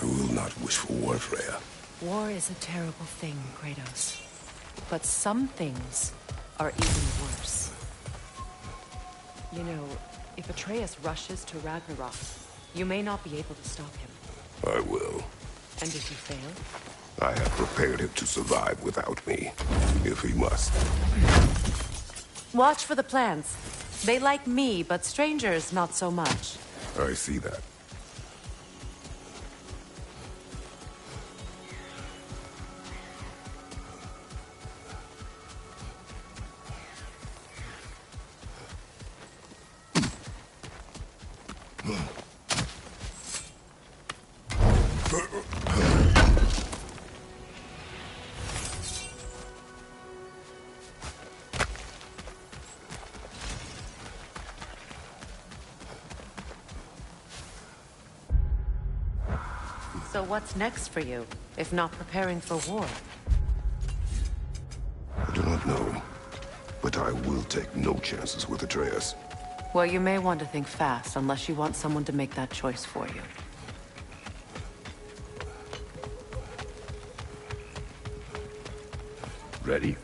I will not wish for war, Freya. War is a terrible thing, Kratos. But some things are even worse. You know, if Atreus rushes to Ragnarok, you may not be able to stop him. I will. And if you fail? I have prepared him to survive without me, if he must. Watch for the plants. They like me, but strangers not so much. I see that. So what's next for you, if not preparing for war? I do not know, but I will take no chances with Atreus. Well, you may want to think fast, unless you want someone to make that choice for you. Ready?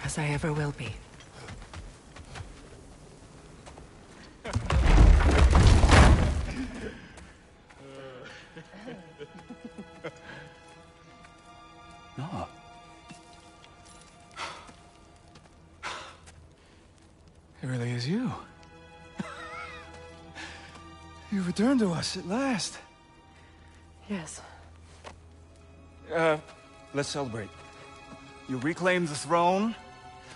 As I ever will be. It really is you. You returned to us at last. Yes. Let's celebrate. You reclaim the throne.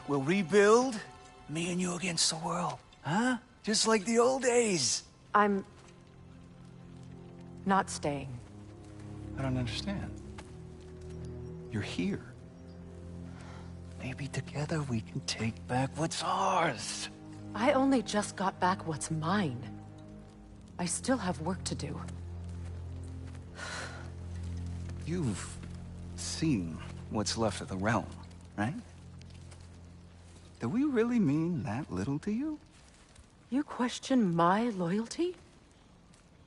We'll rebuild. Me and you against the world. Huh? Just like the old days. I'm... not staying. I don't understand. You're here. Maybe together we can take back what's ours. I only just got back what's mine. I still have work to do. You've seen what's left of the realm, right? Do we really mean that little to you? You question my loyalty?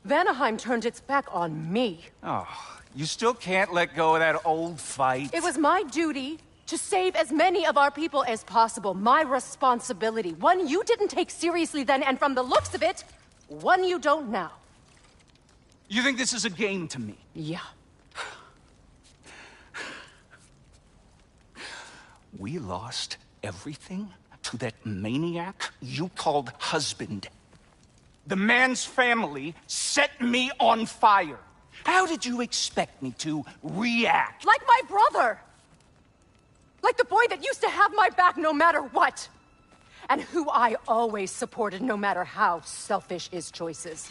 Vanaheim turned its back on me. Oh, you still can't let go of that old fight? It was my duty to save as many of our people as possible. My responsibility. One you didn't take seriously then, and from the looks of it, one you don't now. You think this is a game to me? Yeah. We lost everything to that maniac you called husband. The man's family set me on fire. How did you expect me to react? Like my brother! Like the boy that used to have my back no matter what! And who I always supported no matter how selfish his choices.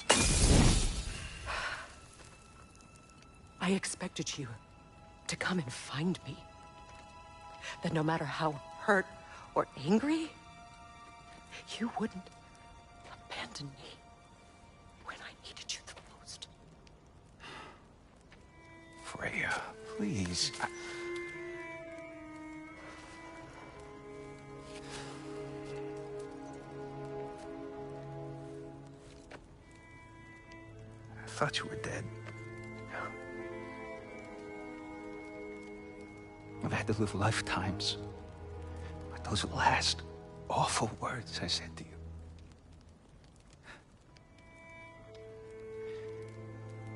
I expected you to come and find me. That no matter how hurt or angry, you wouldn't abandon me when I needed you the most. Freya, please. I thought you were dead. I've had to live lifetimes. But those last awful words I said to you.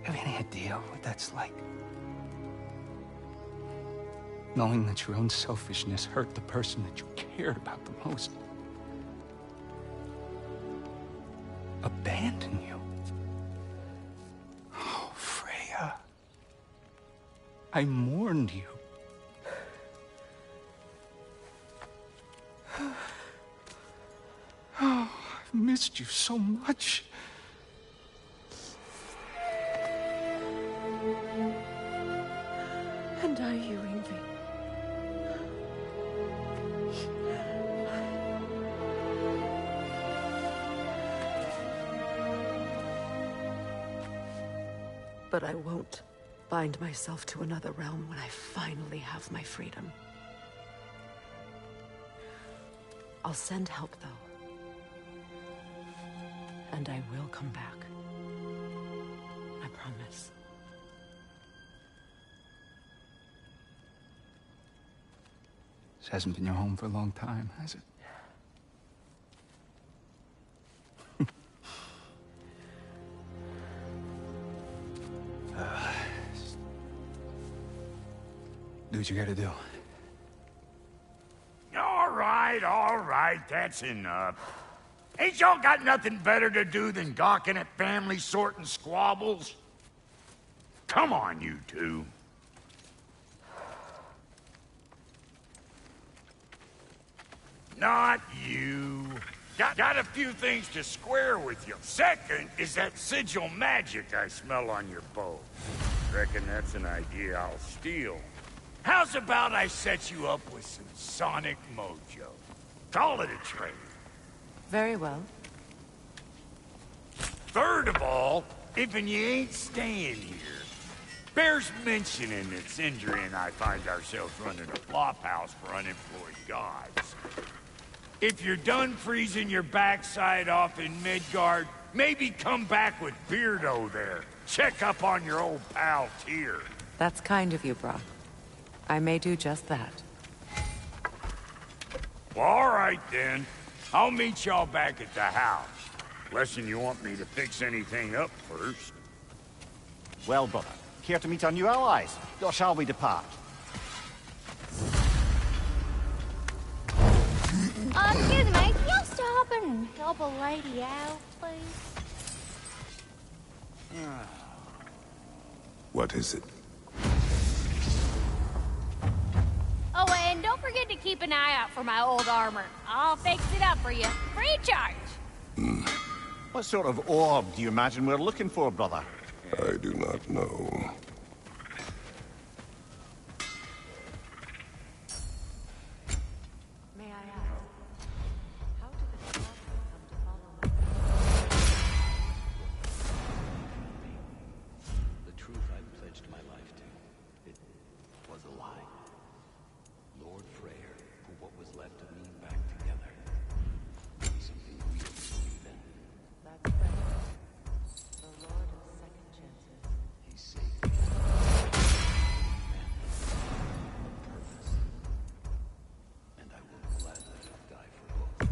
Have any idea what that's like? Knowing that your own selfishness hurt the person that you cared about the most. Abandon you. Oh, Freya. I mourned you. Oh, I've missed you so much. And are you, Yngvi? But I won't bind myself to another realm when I finally have my freedom. I'll send help, though. And I will come back. I promise. This hasn't been your home for a long time, has it? Do what you gotta do. All right, that's enough. Ain't y'all got nothing better to do than gawking at family sorting squabbles? Come on, you two. Not you. Got a few things to square with you. Second is that sigil magic I smell on your bow. Reckon that's an idea I'll steal. How's about I set you up with some sonic mojo? Call it a trade. Very well. Third of all, if you ain't staying here, bears mentioning that Sindri and I find ourselves running a flop house for unemployed gods. If you're done freezing your backside off in Midgard, maybe come back with Beardo there. Check up on your old pal Tyr. That's kind of you, Brok. I may do just that. Well, all right, then. I'll meet y'all back at the house. Lesson you want me to fix anything up first. Well, brother, care to meet our new allies? Or shall we depart? Excuse me, can y'all stop and help a lady out, please? What is it? Oh, and don't forget to keep an eye out for my old armor. I'll fix it up for you. Free charge. What sort of orb do you imagine we're looking for, brother? I do not know. May I ask, how did the Dwarves come to follow me? The truth I pledged my life to, it was a lie. Lord Freyr put what was left of me back together. Maybe something we didn't believe in. That's right. The Lord of Second Chances. He saved me. Man, a purpose. And I will gladly die for both.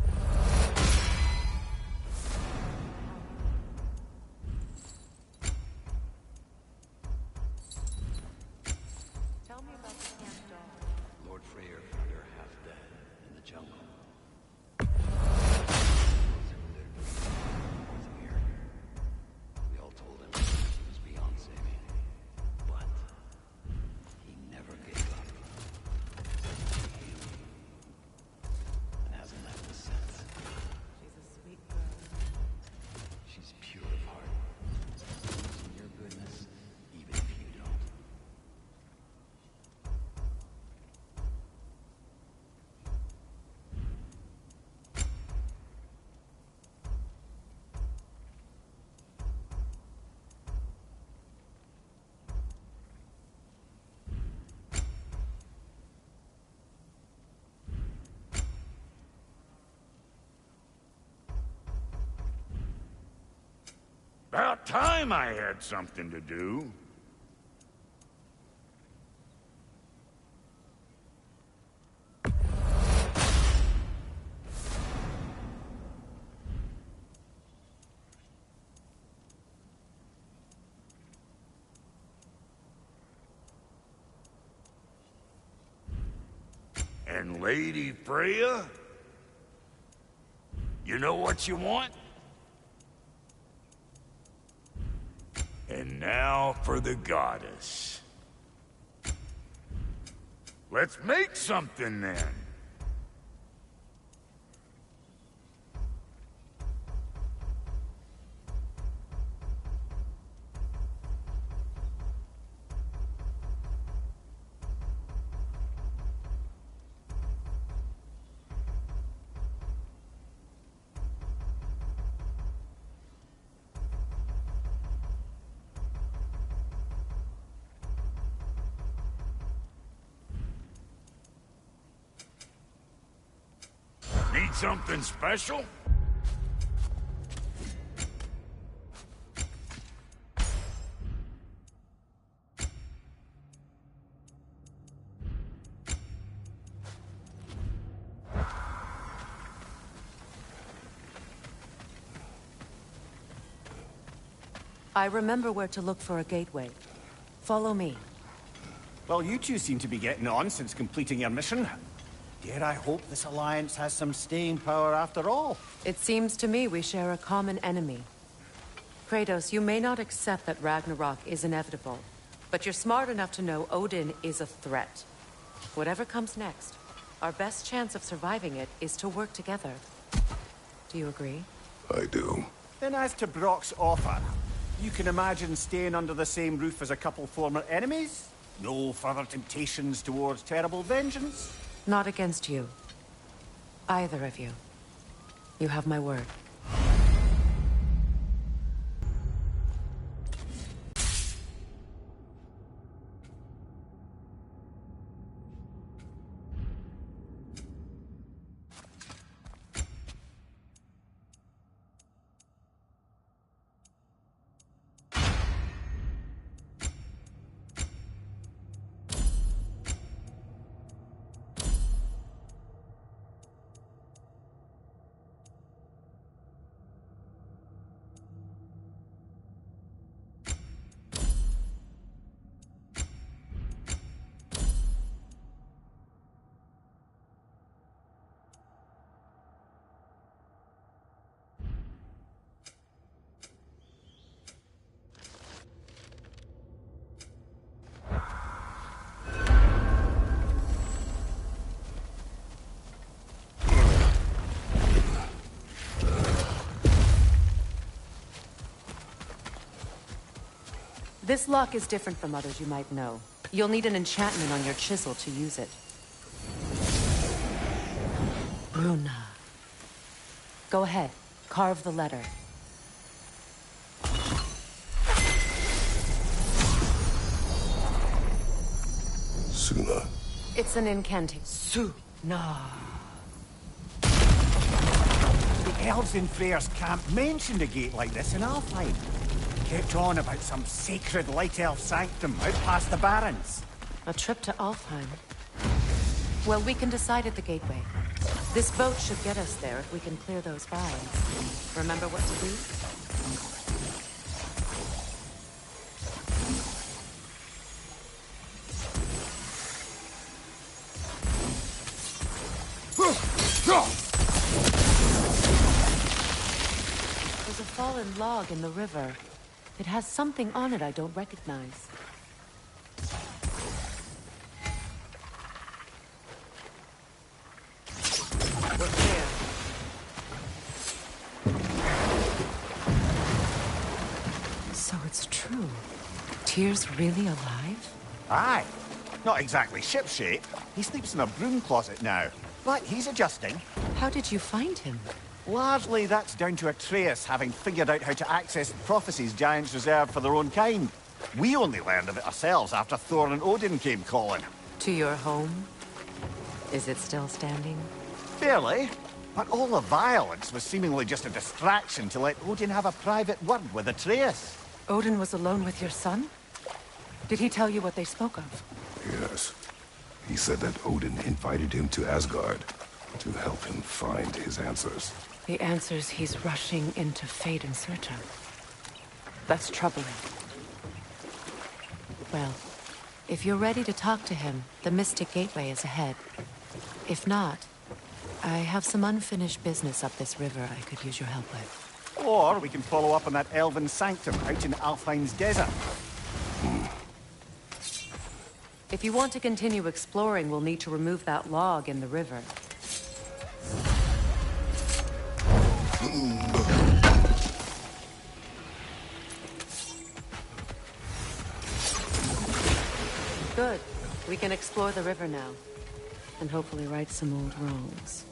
Tell me about the camp dog. Lord Freyr found her half dead in the jungle. We all told him she was beyond saving, but he never gave up. And hasn't left us since. She's a sweet girl. She's pure of heart. Believes in your goodness, even if you don't. About time I had something to do. And Lady Freya? You know what you want? And now for the goddess. Let's make something then. Need something special? I remember where to look for a gateway. Follow me. Well, you two seem to be getting on since completing your mission. Dare I hope this alliance has some staying power after all? It seems to me we share a common enemy. Kratos, you may not accept that Ragnarok is inevitable, but you're smart enough to know Odin is a threat. Whatever comes next, our best chance of surviving it is to work together. Do you agree? I do. Then as to Brock's offer, you can imagine staying under the same roof as a couple former enemies? No further temptations towards terrible vengeance? Not against you. Either of you. You have my word. This lock is different from others you might know. You'll need an enchantment on your chisel to use it. Bruna. Go ahead. Carve the letter. Suna. It's an incantation. Suna. The elves in Freyr's camp mentioned a gate like this in Alfheim. Kept on about some sacred light elf sanctum out past the Barrens. A trip to Alfheim. Well, we can decide at the gateway. This boat should get us there if we can clear those barrens. Remember what to do? There's a fallen log in the river. It has something on it I don't recognize. What's there? So it's true. Tyr's really alive? Aye. Not exactly shipshape. He sleeps in a broom closet now. But he's adjusting. How did you find him? Largely, that's down to Atreus having figured out how to access the prophecies giants reserved for their own kind. We only learned of it ourselves after Thor and Odin came calling. To your home? Is it still standing? Fairly. But all the violence was seemingly just a distraction to let Odin have a private word with Atreus. Odin was alone with your son? Did he tell you what they spoke of? Yes. He said that Odin invited him to Asgard to help him find his answers. The answers he's rushing into fate in search of. That's troubling. Well, if you're ready to talk to him, the Mystic Gateway is ahead. If not, I have some unfinished business up this river I could use your help with. Or we can follow up on that elven sanctum out in Alfheim's desert. If you want to continue exploring, we'll need to remove that log in the river. Good. We can explore the river now. And hopefully right some old wrongs.